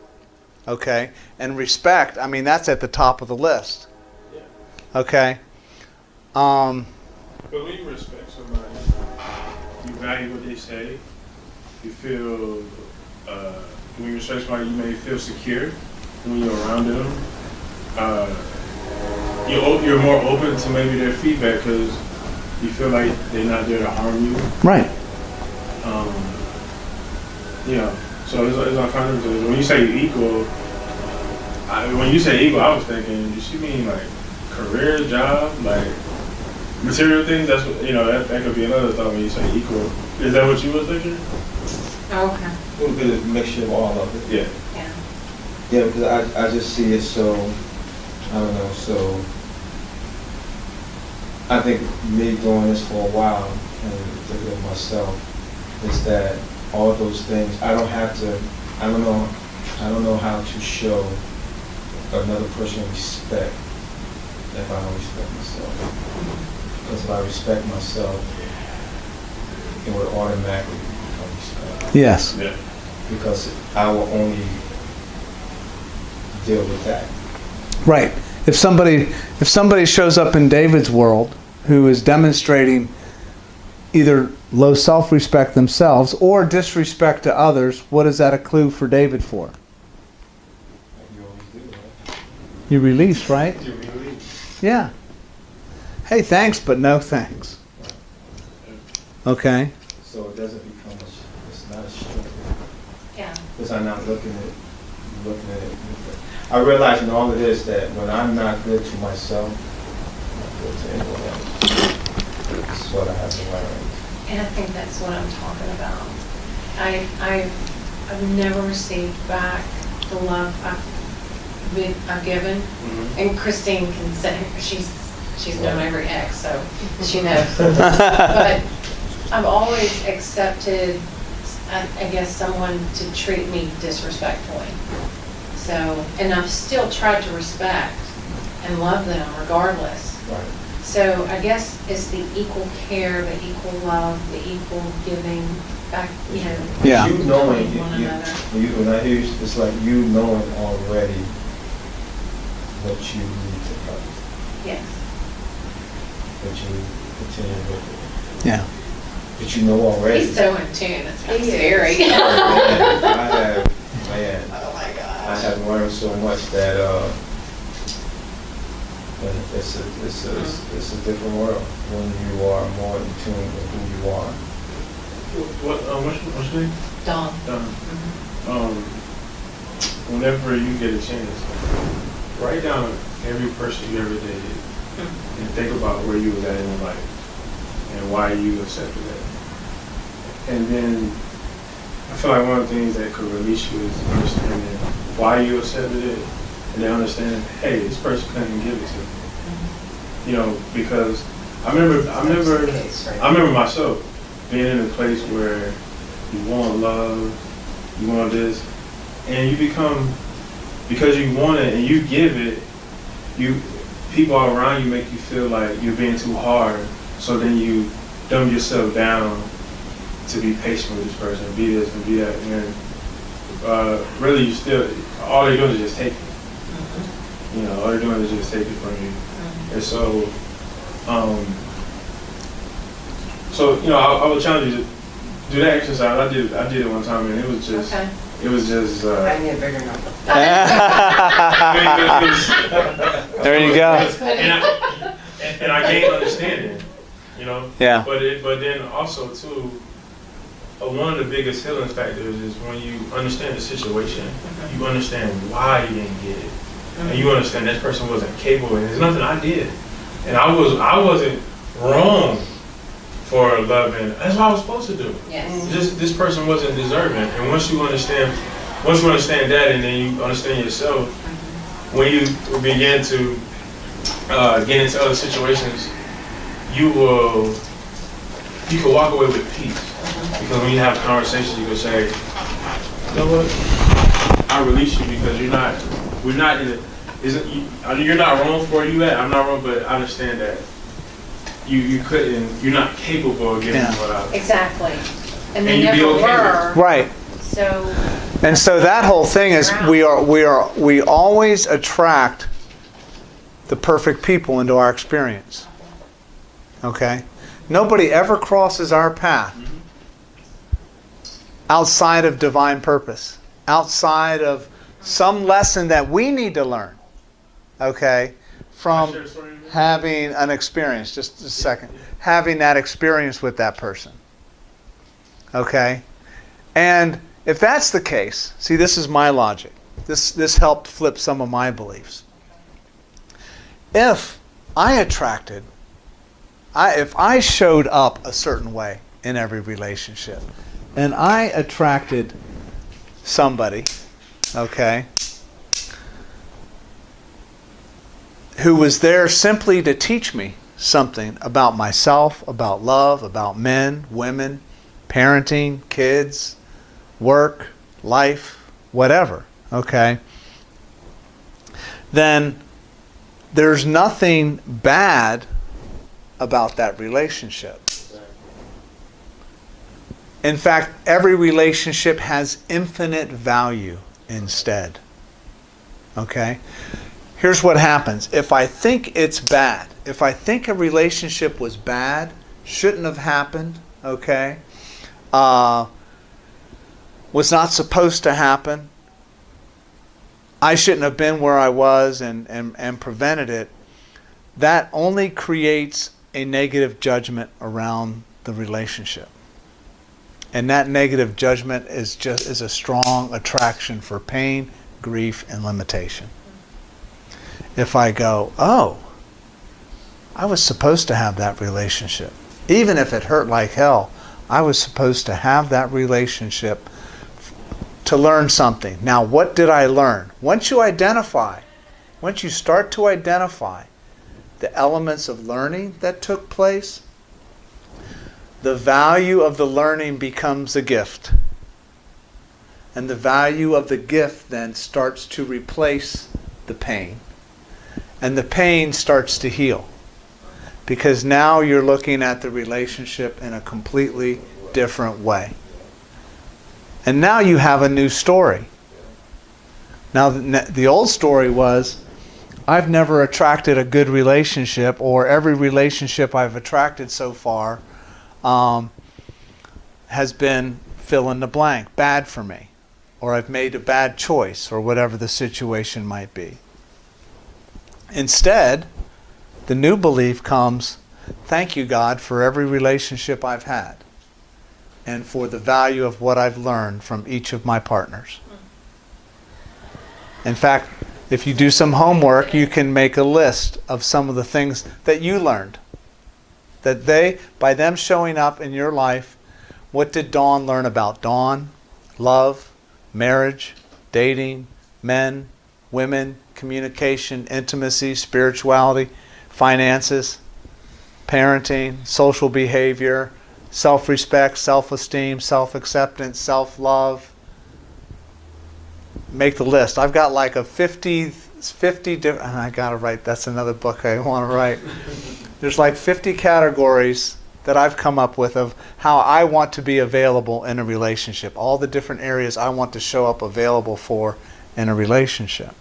Speaker 2: Okay? And respect, I mean, that's at the top of the list. Okay?
Speaker 4: But when you respect somebody, you value what they say, you feel, when you respect somebody, you may feel secure when you're around them. You're more open to maybe their feedback because you feel like they're not there to harm you.
Speaker 2: Right.
Speaker 4: So it's all kinds of things. When you say equal, when you say equal, I was thinking, does she mean like career, job, like material things? That's what, that could be another thought when you say equal. Is that what you were thinking?
Speaker 5: Okay.
Speaker 6: A little bit of a mixture of all of it.
Speaker 4: Yeah.
Speaker 5: Yeah.
Speaker 6: Yeah, because I just see it so, I don't know, so I think me doing this for a while and thinking of myself, is that all those things, I don't know how to show another person respect if I don't respect myself. Because if I respect myself, it would automatically become respect.
Speaker 2: Yes.
Speaker 4: Yeah.
Speaker 6: Because I will only deal with that.
Speaker 2: Right. If somebody shows up in David's world who is demonstrating either low self-respect themselves or disrespect to others, what is that a clue for David for?
Speaker 6: Like you always do, right?
Speaker 2: You release, right?
Speaker 6: You really.
Speaker 2: Yeah. Hey, thanks, but no thanks. Okay.
Speaker 6: So it doesn't become it's not a struggle.
Speaker 5: Yeah.
Speaker 6: Because I'm not looking at it. I realize in all of this that when I'm not good to myself, I'm not good to anyone else. That's what I have to learn.
Speaker 5: And I think that's what I'm talking about. I've never received back the love I've given.
Speaker 4: Mhm.
Speaker 5: And Christine can say, she's known every ex, so she knows. But I've always accepted, I guess, someone to treat me disrespectfully. So, and I've still tried to respect and love them regardless.
Speaker 6: Right.
Speaker 5: So I guess it's the equal care, the equal love, the equal giving back, you know.
Speaker 2: Yeah.
Speaker 6: You knowing,
Speaker 5: between one another.
Speaker 6: when I hear you, it's like you knowing already what you need to cut,
Speaker 5: Yes.
Speaker 6: but you continue with it.
Speaker 2: Yeah.
Speaker 6: But you know already.
Speaker 5: He's so in tune, it's kind of
Speaker 3: He is.
Speaker 5: scary.
Speaker 6: Man,
Speaker 5: Oh my
Speaker 6: I
Speaker 5: gosh.
Speaker 6: have learned so much that it's a different world when you are more in tune with who you are.
Speaker 4: What's your name?
Speaker 5: Dawn.
Speaker 4: Whenever you get a chance, write down every person you ever dated and think about where you was at in your life and why you accepted that. And then I feel like one of the things that could release you is understanding why you accepted it and then understanding, hey, this person couldn't give it to me. You know, because I remember myself being in a place where you want love, you want this, and you become, because you want it and you give it, people all around you make you feel like you're being too hard, so then you dumb yourself down to be patient with this person, be this and be that, and really you still, all they're doing is just take it. You know, all they're doing is just take it from you. And so, you know, I would challenge you to do that exercise. I did it one time, and it was just,
Speaker 5: Okay.
Speaker 6: It was just.
Speaker 3: I need a bigger number.
Speaker 2: There you go.
Speaker 4: And I gained understanding, you know.
Speaker 2: Yeah.
Speaker 4: But then also too, one of the biggest healing factors is when you understand the situation, you understand why you didn't get it, and you understand that person wasn't capable, and there's nothing I did, and I wasn't wrong for loving. That's what I was supposed to do.
Speaker 5: Yes.
Speaker 4: This person wasn't deserving, and once you understand that, and then you understand yourself, when you begin to get into other situations, you can walk away with peace. Because when you have conversations, you can say, you know what? I release you because you're not wrong for where you at. I'm not wrong, but I understand that you're not capable of giving
Speaker 2: Yeah.
Speaker 4: what I.
Speaker 5: Exactly. And they
Speaker 4: And you'd be
Speaker 5: never
Speaker 4: okay
Speaker 5: were.
Speaker 2: Right.
Speaker 5: So,
Speaker 2: And so that whole thing is we always attract the perfect people into our experience. Okay? Nobody ever crosses our path outside of divine purpose, outside of some lesson that we need to learn. Okay? From having an experience, just a second, having that experience with that person. Okay? And if that's the case, see, this is my logic. This helped flip some of my beliefs. If I showed up a certain way in every relationship, and I attracted somebody, okay, who was there simply to teach me something about myself, about love, about men, women, parenting, kids, work, life, whatever, okay, then there's nothing bad about that relationship. In fact, every relationship has infinite value instead. Okay? Here's what happens. If I think it's bad, if I think a relationship was bad, shouldn't have happened, okay, was not supposed to happen, I shouldn't have been where I was and prevented it, that only creates a negative judgment around the relationship. And that negative judgment is a strong attraction for pain, grief, and limitation. If I go, oh, I was supposed to have that relationship. Even if it hurt like hell, I was supposed to have that relationship to learn something. Now, what did I learn? Once you start to identify the elements of learning that took place, the value of the learning becomes a gift. And the value of the gift then starts to replace the pain. And the pain starts to heal. Because now you're looking at the relationship in a completely different way. And now you have a new story. Now the old story was, I've never attracted a good relationship, or every relationship I've attracted so far has been fill in the blank, bad for me, or I've made a bad choice, or whatever the situation might be. Instead, the new belief comes, thank you, God, for every relationship I've had and for the value of what I've learned from each of my partners. In fact, if you do some homework, you can make a list of some of the things that you learned. That by them showing up in your life, what did Dawn learn about Dawn? Love, marriage, dating, men, women, communication, intimacy, spirituality, finances, parenting, social behavior, self-respect, self-esteem, self-acceptance, self-love. Make the list. I've got like a 50 different, I gotta write, that's another book I want to write. There's like 50 categories that I've come up with of how I want to be available in a relationship. All the different areas I want to show up available for in a relationship.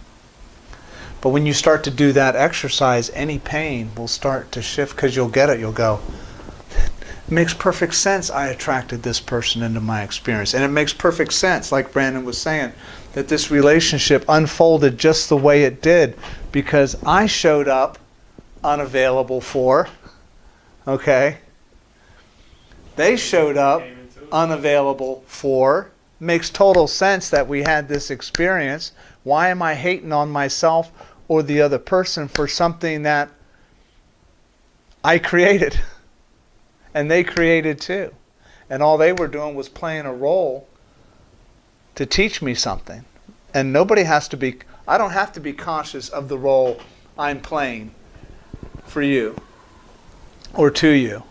Speaker 2: But when you start to do that exercise, any pain will start to shift, because you'll get it. You'll go, it makes perfect sense I attracted this person into my experience. And it makes perfect sense, like Brandon was saying, that this relationship unfolded just the way it did because I showed up unavailable for, okay? They showed up unavailable for. Makes total sense that we had this experience. Why am I hating on myself or the other person for something that I created and they created too? And all they were doing was playing a role to teach me something. And nobody has to be, I don't have to be conscious of the role I'm playing for you or to you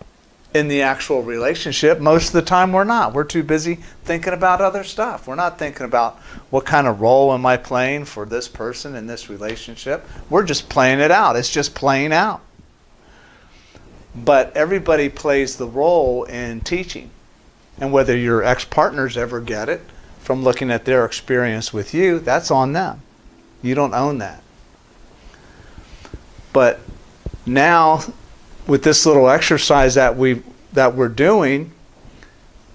Speaker 2: in the actual relationship. Most of the time we're not. We're too busy thinking about other stuff. We're not thinking about what kind of role am I playing for this person in this relationship. We're just playing it out. It's just playing out. But everybody plays the role in teaching. And whether your ex-partners ever get it from looking at their experience with you, that's on them. You don't own that. But now, with this little exercise that we're doing,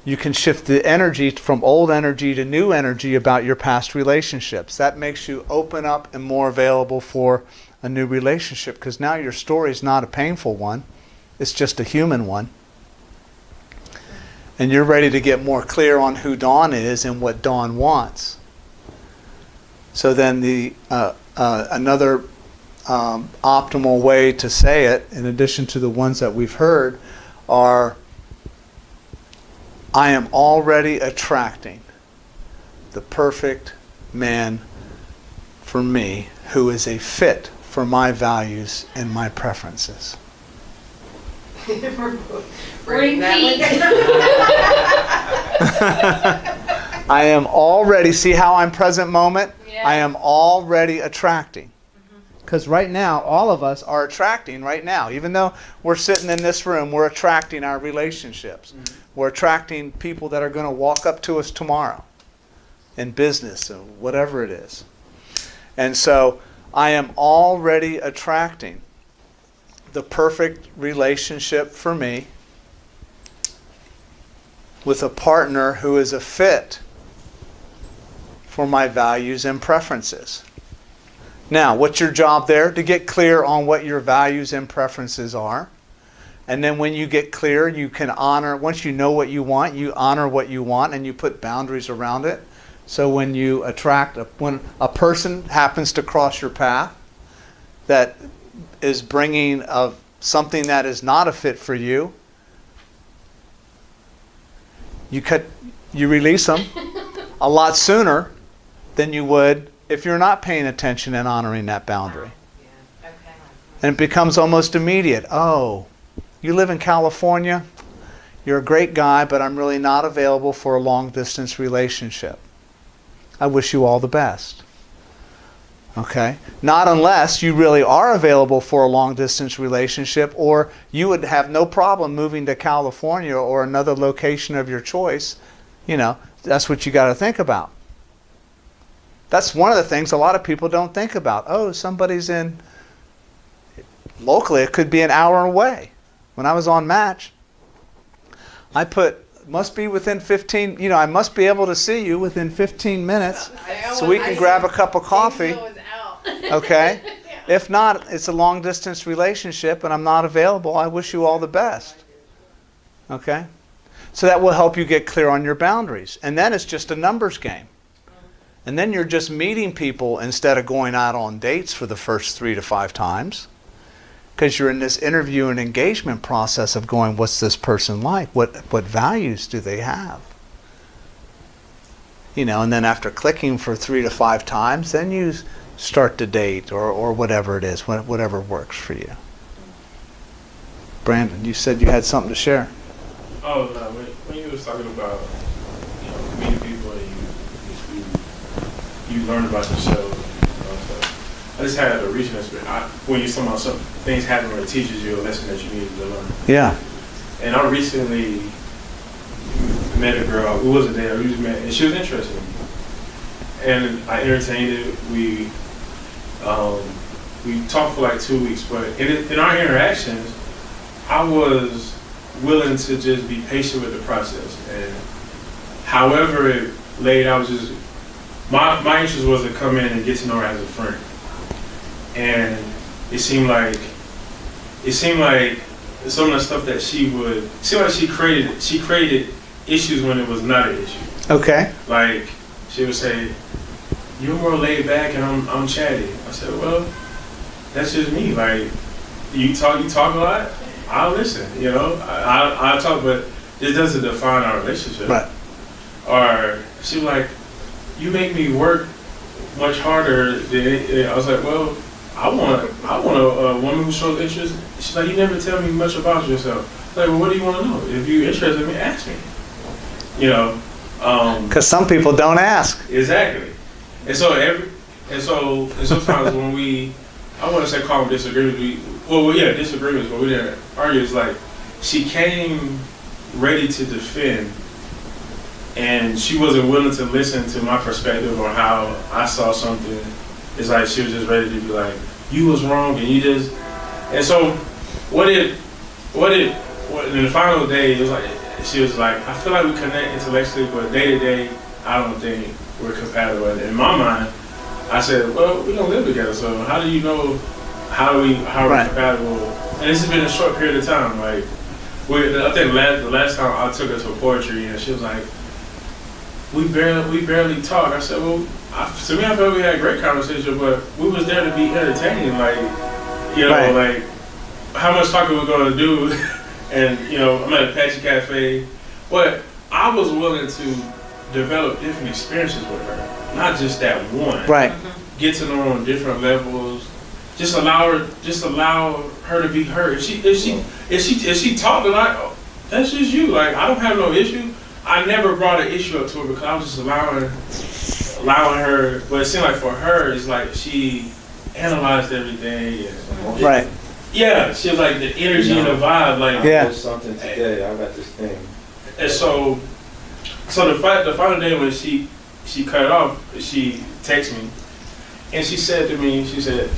Speaker 2: you can shift the energy from old energy to new energy about your past relationships. That makes you open up and more available for a new relationship, because now your story is not a painful one. It's just a human one. And you're ready to get more clear on who Dawn is and what Dawn wants. So then another optimal way to say it, in addition to the ones that we've heard, are, I am already attracting the perfect man for me who is a fit for my values and my preferences.
Speaker 3: Bring that one.
Speaker 2: I am already, see how I'm present moment?
Speaker 5: Yes.
Speaker 2: I am already attracting. Because right now, all of us are attracting right now. Even though we're sitting in this room, we're attracting our relationships. We're attracting people that are going to walk up to us tomorrow in business or whatever it is. And so I am already attracting the perfect relationship for me with a partner who is a fit for my values and preferences. Now, what's your job there? To get clear on what your values and preferences are. And then when you get clear, you can honor, once you know what you want, you honor what you want and you put boundaries around it. So when you attract, when a person happens to cross your path that is bringing something that is not a fit for you, you release them a lot sooner than you would if you're not paying attention and honoring that boundary.
Speaker 5: Okay.
Speaker 2: And it becomes almost immediate. Oh, you live in California? You're a great guy, but I'm really not available for a long-distance relationship. I wish you all the best. Okay? Not unless you really are available for a long-distance relationship, or you would have no problem moving to California or another location of your choice. You know, that's what you got to think about. That's one of the things a lot of people don't think about. Oh, somebody's in, locally it could be an hour away. When I was on Match, I put, must be within 15, I must be able to see you within 15 minutes so we can grab a cup of coffee. Okay? If not, it's a long distance relationship and I'm not available. I wish you all the best. Okay? So that will help you get clear on your boundaries. And then it's just a numbers game. And then you're just meeting people instead of going out on dates for the first 3 to 5 times. Because you're in this interview and engagement process of going, what's this person like? What values do they have? And then after clicking for 3 to 5 times, then you start to date or whatever it is, whatever works for you. Brandon, you said you had something to share.
Speaker 4: Oh, no, when you was talking about, meeting people and you learn about yourself. I just had a recent experience. When you're talking about some things happen where it teaches you a lesson that you needed to learn.
Speaker 2: Yeah.
Speaker 4: And I recently met a girl who wasn't there. We just met, and she was interested in me. And I entertained it. We talked for like 2 weeks, but in our interactions, I was willing to just be patient with the process. And however it laid out, was just my interest was to come in and get to know her as a friend. And it seemed like some of the stuff that she created issues when it was not an issue.
Speaker 2: Okay.
Speaker 4: Like she would say, "You're more laid back and I'm chatty." I said, "Well, that's just me. Like you talk a lot. I'll listen. I talk, but it doesn't define our relationship."
Speaker 2: Right.
Speaker 4: Or she was like, "You make me work much harder than." I was like, "Well, I want a woman who shows interest." She's like, "You never tell me much about yourself." I'm like, "Well, what do you want to know? If you're interested in me, ask me."
Speaker 2: Because some people don't ask.
Speaker 4: Exactly. And sometimes when I want to say call them disagreements. Disagreements, but we didn't argue. It's like she came ready to defend, and she wasn't willing to listen to my perspective on how I saw something. It's like she was just ready to be like, "You was wrong," and you just. And so, in the final day, it was like she was like, "I feel like we connect intellectually, but day to day, I don't think we're compatible." And in my mind, I said, "Well, we don't live together, so how do you know how we're compatible?" And this has been a short period of time. Like, I think the last time I took her to poetry, and she was like, "We barely talk." I said, "Well, to me, I felt we had a great conversation, but we was there to be entertaining. Like, like how much talking we're going to do." And I'm at Apache Cafe, but I was willing to develop different experiences with her, not just that one.
Speaker 2: Right.
Speaker 4: Get to know her on different levels. just allow her to be her. If she talking like, oh, that's just you. Like, I don't have no issue. I never brought an issue up to her because I was just allowing her. But it seemed like for her, it's like she analyzed everything. And,
Speaker 2: Right.
Speaker 4: Yeah, she was like the energy and the vibe. Like,
Speaker 2: Yeah.
Speaker 6: I post something today. I got this thing.
Speaker 4: and so the final day when she cut it off, she texted me, and she said to me, she said,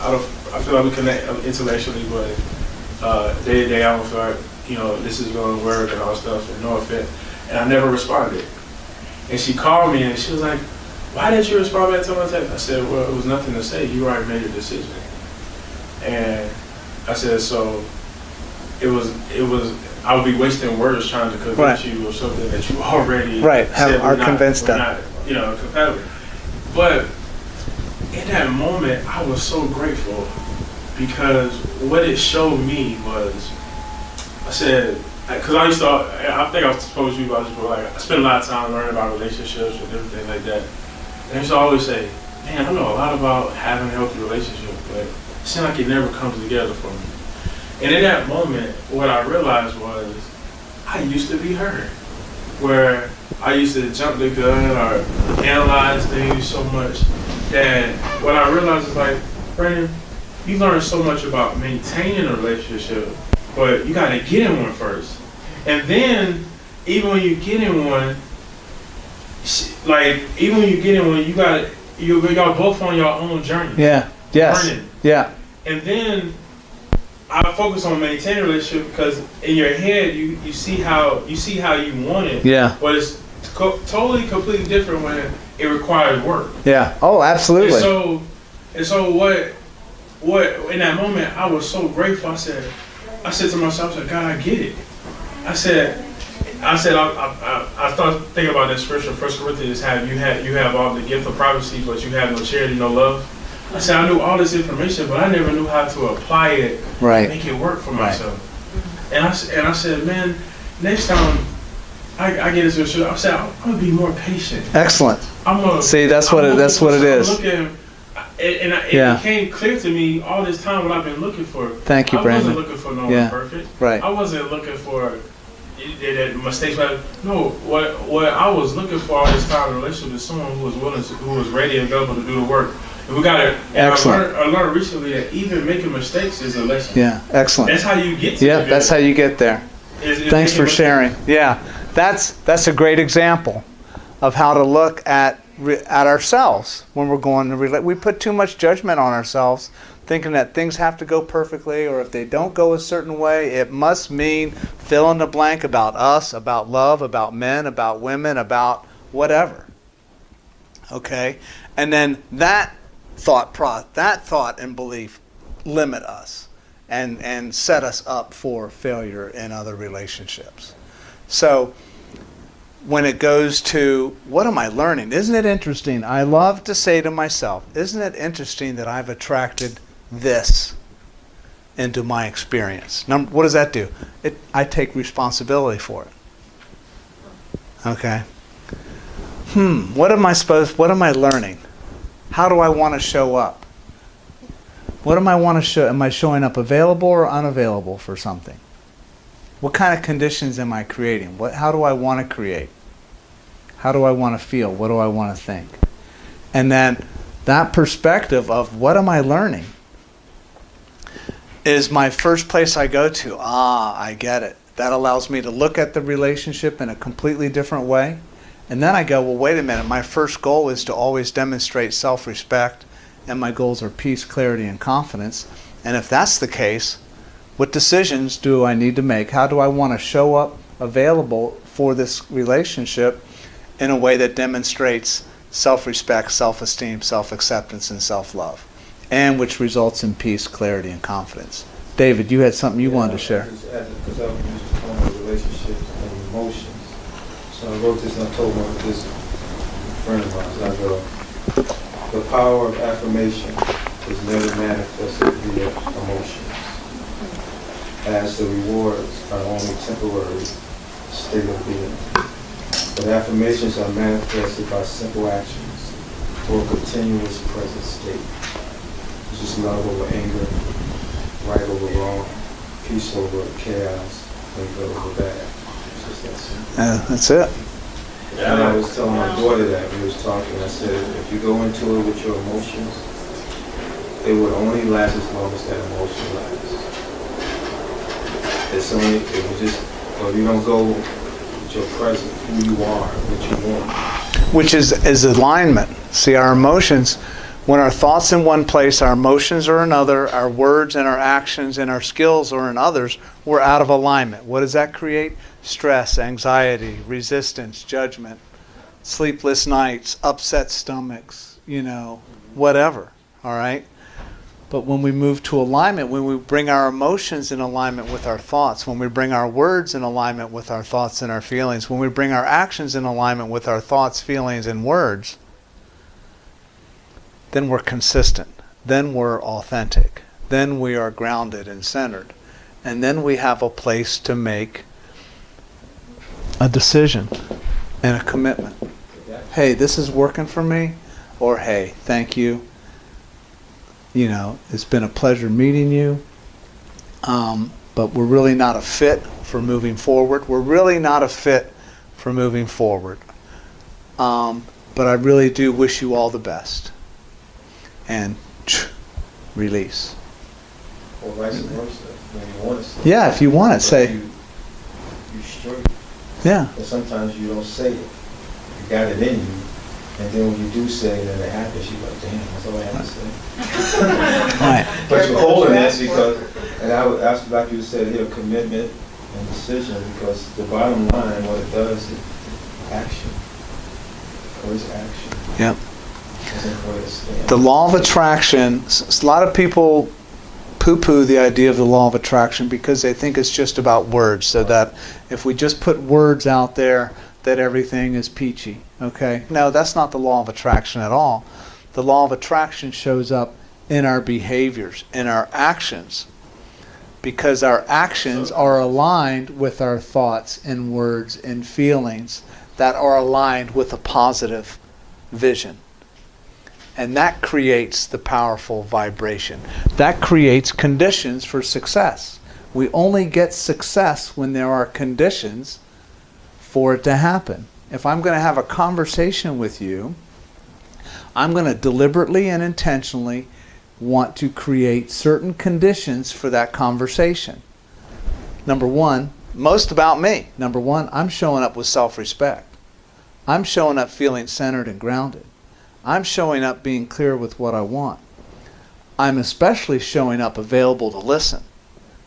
Speaker 4: I feel like we connect intellectually, but day to day I don't feel like, you know, this is going to work and all stuff, and no offense. And I never responded. And she called me and she was like, why didn't you respond back to my text? I said, well, it was nothing to say. You already made your decision. And I said, so it was. I would be wasting words trying to convince
Speaker 2: Right.
Speaker 4: you of something that you already
Speaker 2: Right,
Speaker 4: said
Speaker 2: are
Speaker 4: we're
Speaker 2: convinced
Speaker 4: we're
Speaker 2: of.
Speaker 4: not, you know, compatible. But in that moment, I was so grateful because what it showed me was, I said, because I used to, I think I was supposed to about this, but like I spent a lot of time learning about relationships and everything like that. And I used to always say, man, I know a lot about having a healthy relationship, but it seemed like it never comes together for me. And in that moment, what I realized was, I used to be her, where I used to jump the gun or analyze things so much that what I realized is like, Brandon, you learn so much about maintaining a relationship, but you gotta get in one first. And then, even when you get in one, y'all both on your own journey.
Speaker 2: Yeah. Yes.
Speaker 4: Learning.
Speaker 2: Yeah.
Speaker 4: And then I focus on maintaining a relationship because in your head you see how you want it.
Speaker 2: Yeah.
Speaker 4: But it's totally completely different when it requires work.
Speaker 2: Yeah. Oh, absolutely.
Speaker 4: And so what in that moment I was so grateful. I said to myself, I said, God, I get it. I started thinking about that scripture, 1 Corinthians, you have all the gift of prophecy, but you have no charity, no love. I said, I knew all this information, but I never knew how to apply it,
Speaker 2: Right.
Speaker 4: make it work for myself. And I said, man, next time I get into a show, I said, I'm gonna be more patient.
Speaker 2: Excellent. See, that's what it is.
Speaker 4: It
Speaker 2: Yeah.
Speaker 4: became clear to me all this time what I've been looking for.
Speaker 2: Thank you,
Speaker 4: I
Speaker 2: Brandon.
Speaker 4: wasn't looking for no
Speaker 2: Yeah.
Speaker 4: one perfect.
Speaker 2: Right.
Speaker 4: I wasn't looking for mistakes. No, what I was looking for all this time in a relationship is someone who was ready and available to do the work. And we got it.
Speaker 2: Excellent.
Speaker 4: I learned recently that even making mistakes is a lesson.
Speaker 2: Yeah. Excellent.
Speaker 4: That's how you get to
Speaker 2: Yeah.
Speaker 4: the
Speaker 2: That's how you get there.
Speaker 4: is
Speaker 2: Thanks
Speaker 4: making
Speaker 2: for
Speaker 4: mistakes.
Speaker 2: sharing. Yeah. That's a great example of how to look at ourselves when we're going to relate. We put too much judgment on ourselves, thinking that things have to go perfectly, or if they don't go a certain way, it must mean fill in the blank about us, about love, about men, about women, about whatever. Okay? And then that thought and belief limit us and set us up for failure in other relationships. So when it goes to, what am I learning? Isn't it interesting? I love to say to myself, isn't it interesting that I've attracted this into my experience? What does that do? I take responsibility for it. Okay. What am I learning? How do I want to show up? What am I want to show? Am I showing up available or unavailable for something? What kind of conditions am I creating? How do I want to create? How do I want to feel? What do I want to think? And then that perspective of what am I learning is my first place I go to. I get it. That allows me to look at the relationship in a completely different way. And then I go, well, wait a minute. My first goal is to always demonstrate self-respect, and my goals are peace, clarity, and confidence. And if that's the case, what decisions do I need to make? How do I want to show up available for this relationship in a way that demonstrates self-respect, self-esteem, self-acceptance, and self-love, and which results in peace, clarity, and confidence? David, you had something you wanted to share.
Speaker 6: Because I was used to talking about relationships and emotions. So I wrote this and I told this friend of mine. I go, the power of affirmation is never manifested via emotions, as the rewards are only temporary state of being. But affirmations are manifested by simple actions for a continuous present state. It's just love over anger, right over wrong, peace over chaos, and good over bad. It's just that simple.
Speaker 2: That's it.
Speaker 6: And I was telling my daughter that we was talking. I said, if you go into it with your emotions, it would only last as long as that emotion lasts. It would just, or you don't go with your present, who you are, what you want.
Speaker 2: Which is alignment. See, our emotions, when our thoughts in one place, our emotions are another, our words and our actions and our skills are in others, we're out of alignment. What does that create? Stress, anxiety, resistance, judgment, sleepless nights, upset stomachs, whatever, all right? But when we move to alignment, when we bring our emotions in alignment with our thoughts, when we bring our words in alignment with our thoughts and our feelings, when we bring our actions in alignment with our thoughts, feelings, and words, then we're consistent. Then we're authentic. Then we are grounded and centered. And then we have a place to make a decision and a commitment. Hey, this is working for me, or hey, thank you. It's been a pleasure meeting you, but we're really not a fit for moving forward. We're really not a fit for moving forward. But I really do wish you all the best. And release.
Speaker 6: Or vice versa, when you want to say.
Speaker 2: Yeah, if you want it,
Speaker 6: But
Speaker 2: say.
Speaker 6: You straight.
Speaker 2: Yeah.
Speaker 6: But sometimes you don't say it. You got it in you. And then when you do say it and it happens, you're like, damn, that's all I have to say.
Speaker 2: Right.
Speaker 6: But you're holding that because, and I would ask, like you said here, commitment and decision, because the bottom line, what it does is action. Always action.
Speaker 2: Yep.
Speaker 6: Isn't where it stands.
Speaker 2: The law of attraction, a lot of people poo-poo the idea of the law of attraction because they think it's just about words, so that if we just put words out there, that everything is peachy. Okay? No, that's not the law of attraction at all. The law of attraction shows up in our behaviors, in our actions, because our actions are aligned with our thoughts and words and feelings that are aligned with a positive vision. And that creates the powerful vibration. That creates conditions for success. We only get success when there are conditions for it to happen. If I'm going to have a conversation with you, I'm going to deliberately and intentionally want to create certain conditions for that conversation. Number one, most about me. Number one, I'm showing up with self-respect. I'm showing up feeling centered and grounded. I'm showing up being clear with what I want. I'm especially showing up available to listen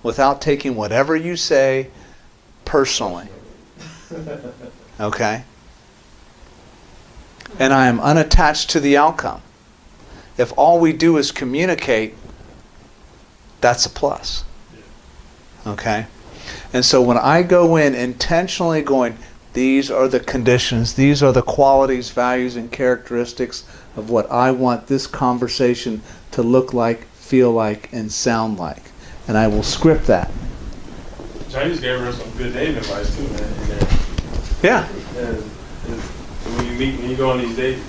Speaker 2: without taking whatever you say personally. Okay? And I am unattached to the outcome. If all we do is communicate, that's a plus. Okay? And so when I go in intentionally going, these are the conditions, these are the qualities, values, and characteristics of what I want this conversation to look like, feel like, and sound like. And I will script that.
Speaker 4: Chinese gave her some good dating advice too, man.
Speaker 2: Yeah.
Speaker 4: And when you go on these dates,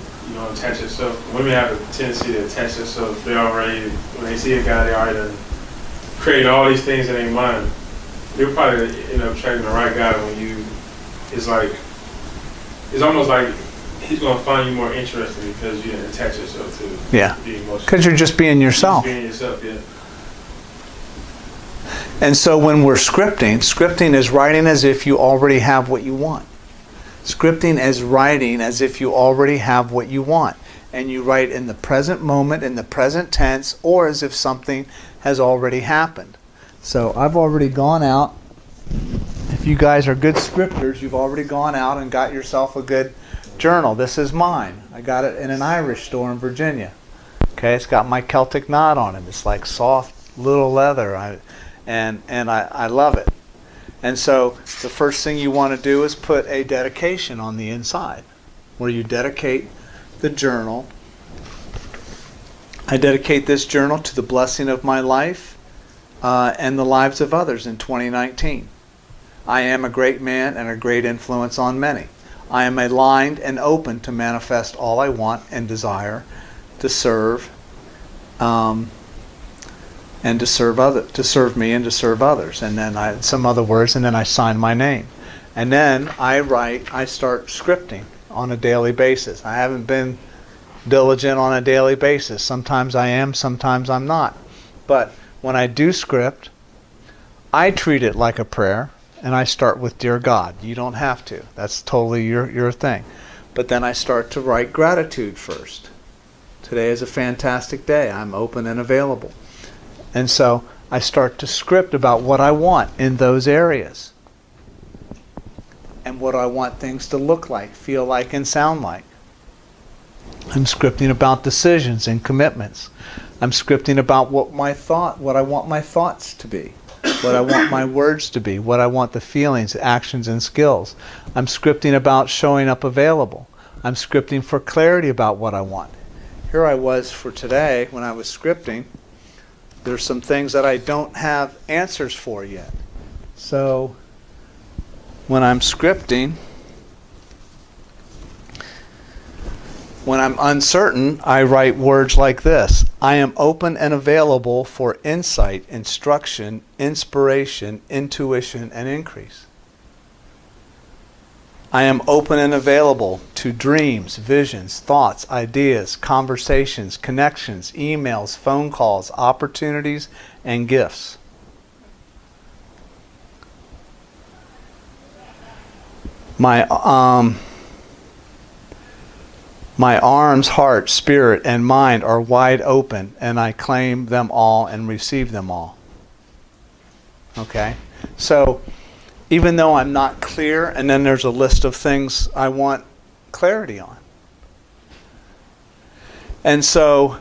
Speaker 4: attach yourself. Women have a tendency to attach themselves. When they see a guy, they already create all these things in their mind. You'll probably end up attracting the right guy it's almost like he's going to find you more interesting because you didn't attach yourself to being emotional.
Speaker 2: Because you're just being yourself.
Speaker 4: Just being yourself, yeah.
Speaker 2: And so when we're scripting is writing as if you already have what you want. Scripting is writing as if you already have what you want. And you write in the present moment, in the present tense, or as if something has already happened. So I've already gone out. If you guys are good scripters, you've already gone out and got yourself a good journal. This is mine. I got it in an Irish store in Virginia. Okay, it's got my Celtic knot on it. It's like soft little leather. I love it. And so the first thing you want to do is put a dedication on the inside, where you dedicate the journal. I dedicate this journal to the blessing of my life and the lives of others in 2019. I am a great man and a great influence on many. I am aligned and open to manifest all I want and desire, to serve, and to serve me and to serve others. And then some other words, and then I sign my name. And then I start scripting on a daily basis. I haven't been diligent on a daily basis. Sometimes I am, sometimes I'm not. But when I do script, I treat it like a prayer, and I start with Dear God. You don't have to. That's totally your thing. But then I start to write gratitude first. Today is a fantastic day. I'm open and available. And so I start to script about what I want in those areas. And what I want things to look like, feel like, and sound like. I'm scripting about decisions and commitments. I'm scripting about what I want my thoughts to be, what I want my words to be, what I want the feelings, actions, and skills. I'm scripting about showing up available. I'm scripting for clarity about what I want. Here I was for today when I was scripting. There's some things that I don't have answers for yet. So when I'm scripting, when I'm uncertain, I write words like this. I am open and available for insight, instruction, inspiration, intuition, and increase. I am open and available to dreams, visions, thoughts, ideas, conversations, connections, emails, phone calls, opportunities, and gifts. My arms, heart, spirit, and mind are wide open, and I claim them all and receive them all. Okay? So, even though I'm not clear, and then there's a list of things I want clarity on. And so,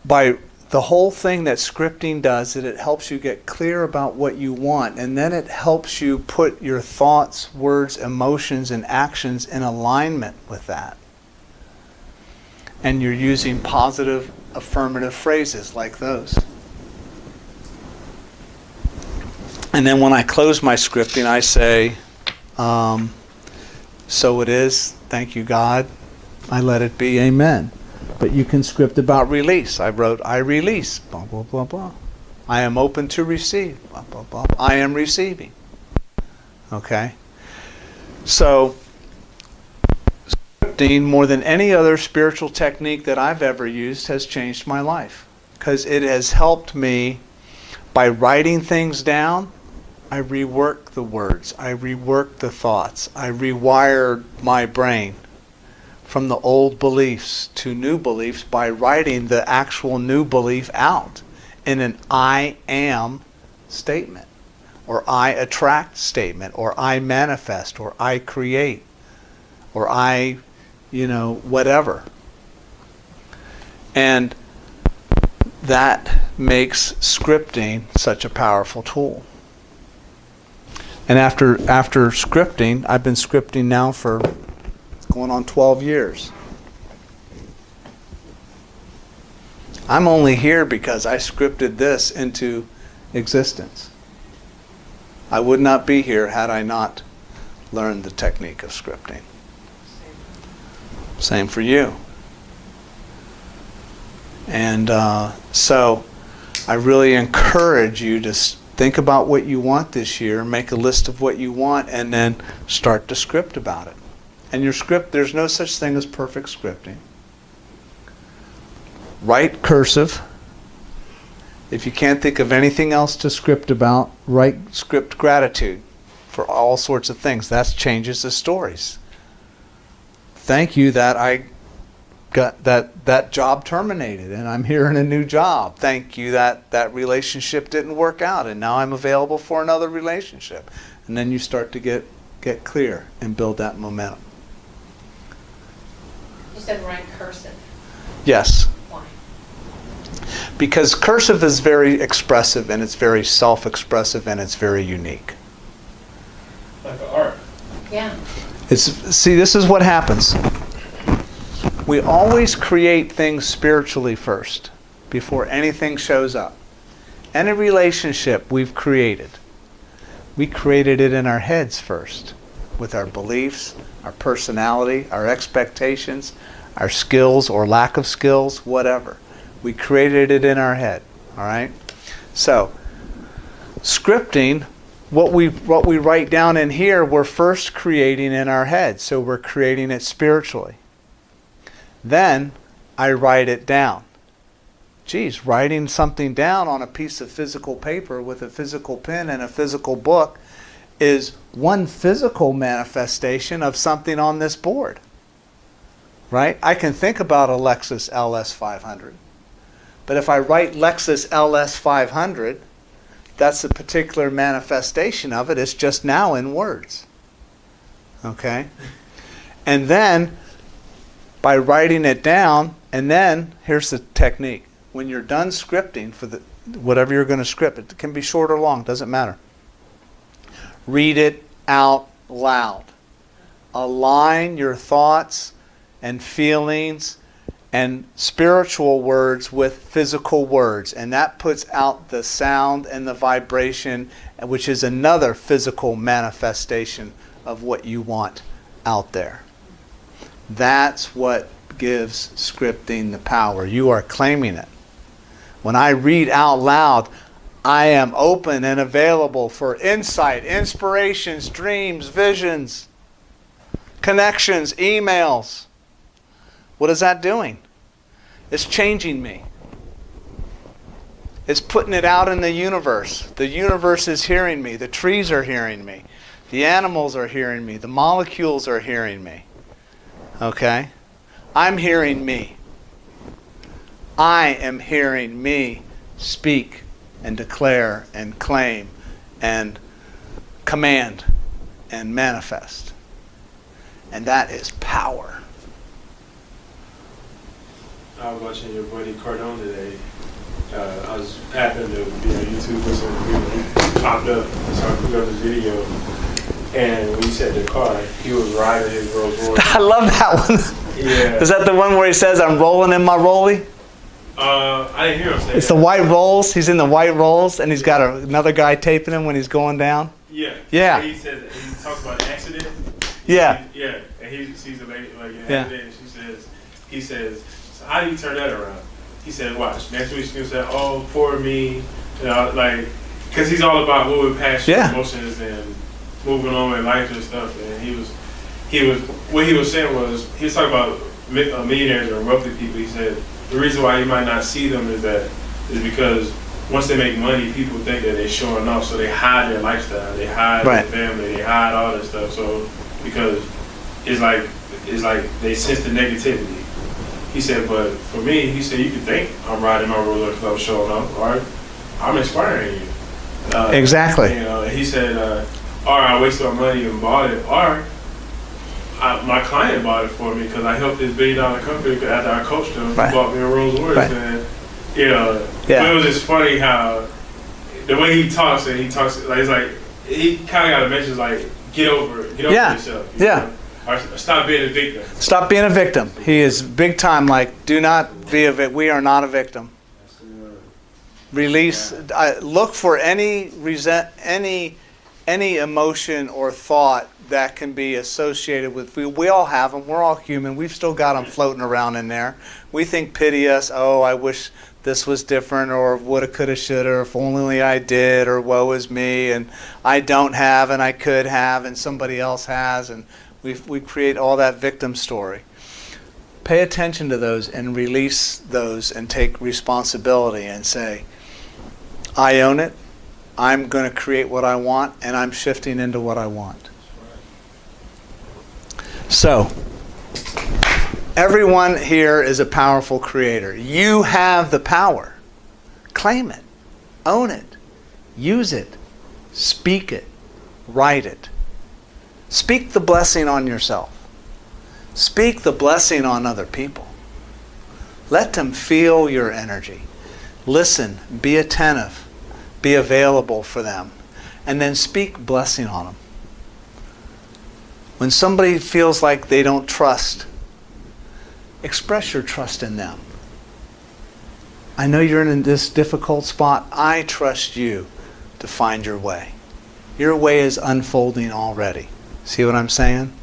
Speaker 2: by the whole thing that scripting does is it helps you get clear about what you want, and then it helps you put your thoughts, words, emotions, and actions in alignment with that. And you're using positive, affirmative phrases like those. And then when I close my scripting, I say, so it is, thank you God, I let it be, amen. But you can script about release. I wrote, I release, blah, blah, blah, blah. I am open to receive, blah, blah, blah. I am receiving. Okay? So, scripting, more than any other spiritual technique that I've ever used, has changed my life. Because it has helped me, by writing things down, I rework the words, I rework the thoughts, I rewired my brain from the old beliefs to new beliefs by writing the actual new belief out in an I am statement, or I attract statement, or I manifest, or I create, or I, whatever. And that makes scripting such a powerful tool. And after scripting, I've been scripting now for going on 12 years. I'm only here because I scripted this into existence. I would not be here had I not learned the technique of scripting. Same for you. And so I really encourage you to think about what you want this year, make a list of what you want, and then start to script about it. And your script, there's no such thing as perfect scripting. Write cursive. If you can't think of anything else to script about, write script gratitude for all sorts of things. That changes the stories. Thank you that I got that job terminated and I'm here in a new job. Thank you that relationship didn't work out and now I'm available for another relationship. And then you start to get clear and build that momentum.
Speaker 5: You said write cursive.
Speaker 2: Yes.
Speaker 5: Why?
Speaker 2: Because cursive is very expressive and it's very self-expressive and it's very unique.
Speaker 4: Like an art.
Speaker 5: Yeah.
Speaker 2: See, this is what happens. We always create things spiritually first before anything shows up. Any relationship we've created, we created it in our heads first with our beliefs, our personality, our expectations, our skills or lack of skills, whatever. We created it in our head. All right? So, scripting, what we write down in here, we're first creating in our head. So we're creating it spiritually. Then I write it down. Geez, writing something down on a piece of physical paper with a physical pen and a physical book is one physical manifestation of something on this board. Right? I can think about a Lexus LS 500. But if I write Lexus LS 500, that's a particular manifestation of it. It's just now in words. Okay? And then, by writing it down, and then, here's the technique. When you're done scripting for whatever you're going to script, it can be short or long, doesn't matter. Read it out loud. Align your thoughts and feelings and spiritual words with physical words. And that puts out the sound and the vibration, which is another physical manifestation of what you want out there. That's what gives scripting the power. You are claiming it. When I read out loud, I am open and available for insight, inspirations, dreams, visions, connections, emails. What is that doing? It's changing me. It's putting it out in the universe. The universe is hearing me. The trees are hearing me. The animals are hearing me. The molecules are hearing me. Okay? I'm hearing me. I am hearing me speak and declare and claim and command and manifest. And that is power.
Speaker 4: I was watching your buddy Cardone today. I was happened to be on YouTube or something. He popped up, so I put up the video. And when he said the car, he was riding his Rolls Royce.
Speaker 2: I love that one.
Speaker 4: Yeah.
Speaker 2: Is that the one where he says, I'm rolling in my rollie?
Speaker 4: I didn't hear him say
Speaker 2: It's
Speaker 4: that.
Speaker 2: the white rolls. He's in the white rolls, and he's got another guy taping him when he's going down.
Speaker 4: Yeah.
Speaker 2: Yeah.
Speaker 4: He says he talks about an accident.
Speaker 2: Yeah.
Speaker 4: Yeah. And he sees a lady like an
Speaker 2: Yeah.
Speaker 4: accident, and he says, so how do you turn that around? He said, watch. Next week she's gonna say, oh, poor me, like, because he's all about moving past your
Speaker 2: Yeah.
Speaker 4: emotions and moving on with life and stuff. And he was what he was saying was he was talking about millionaires or wealthy people. He said the reason why you might not see them is because once they make money, people think that they're showing off, so they hide their lifestyle, they hide
Speaker 2: Right.
Speaker 4: their family, they hide all that stuff. So because it's like they sense the negativity. He said, but for me, he said, you can think I'm riding my roller because I'm showing off, or I'm inspiring you.
Speaker 2: Exactly.
Speaker 4: You know, he said, or I wasted my money and bought it, or my client bought it for me because I helped this $1 billion company after I coached him.
Speaker 2: Right.
Speaker 4: He bought me a Rolls Royce,
Speaker 2: Right.
Speaker 4: and you know,
Speaker 2: Yeah.
Speaker 4: but it was just funny how the way he talks, and he talks like it's like he kind of got a message like get over
Speaker 2: Yeah.
Speaker 4: yourself. You
Speaker 2: Yeah.
Speaker 4: know? Or stop being a victim.
Speaker 2: Stop being a victim. He is big time like, do not be a victim. We are not a victim. Release. Look for any emotion or thought that can be associated with. We all have them. We're all human. We've still got them floating around in there. We think pity us. Oh, I wish this was different, or woulda, coulda, shoulda, or if only I did, or woe is me, and I don't have, and I could have, and somebody else has, and we create all that victim story. Pay attention to those and release those and take responsibility and say, I own it. I'm going to create what I want, and I'm shifting into what I want. So, everyone here is a powerful creator. You have the power. Claim it. Own it. Use it. Speak it. Write it. Speak the blessing on yourself. Speak the blessing on other people. Let them feel your energy. Listen. Be attentive. Be available for them. And then speak blessing on them. When somebody feels like they don't trust, express your trust in them. I know you're in this difficult spot. I trust you to find your way. Your way is unfolding already. See what I'm saying?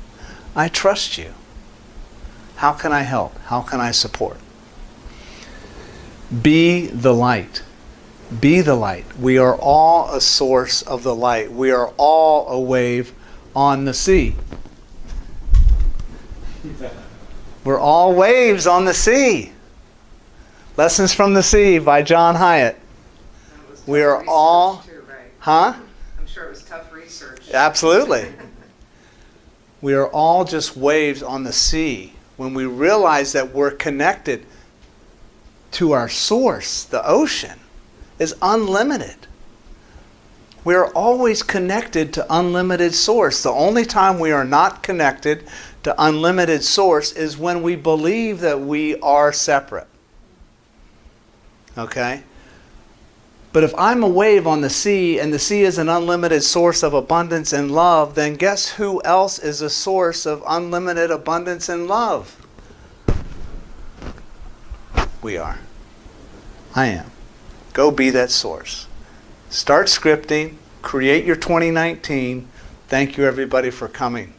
Speaker 2: I trust you. How can I help? How can I support? Be the light. Be the light. We are all a source of the light. We are all a wave on the sea. We're all waves on the sea. Lessons from the Sea by John Hyatt.
Speaker 3: That was
Speaker 2: We
Speaker 3: tough
Speaker 2: are all-
Speaker 3: research too, right?
Speaker 2: Huh?
Speaker 3: I'm sure it was tough research.
Speaker 2: Absolutely. We are all just waves on the sea. When we realize that we're connected to our source, the ocean is unlimited. We are always connected to unlimited source. The only time we are not connected to unlimited source is when we believe that we are separate. Okay? But if I'm a wave on the sea and the sea is an unlimited source of abundance and love, then guess who else is a source of unlimited abundance and love? We are. I am. Go be that source. Start scripting. Create your 2019. Thank you, everybody, for coming.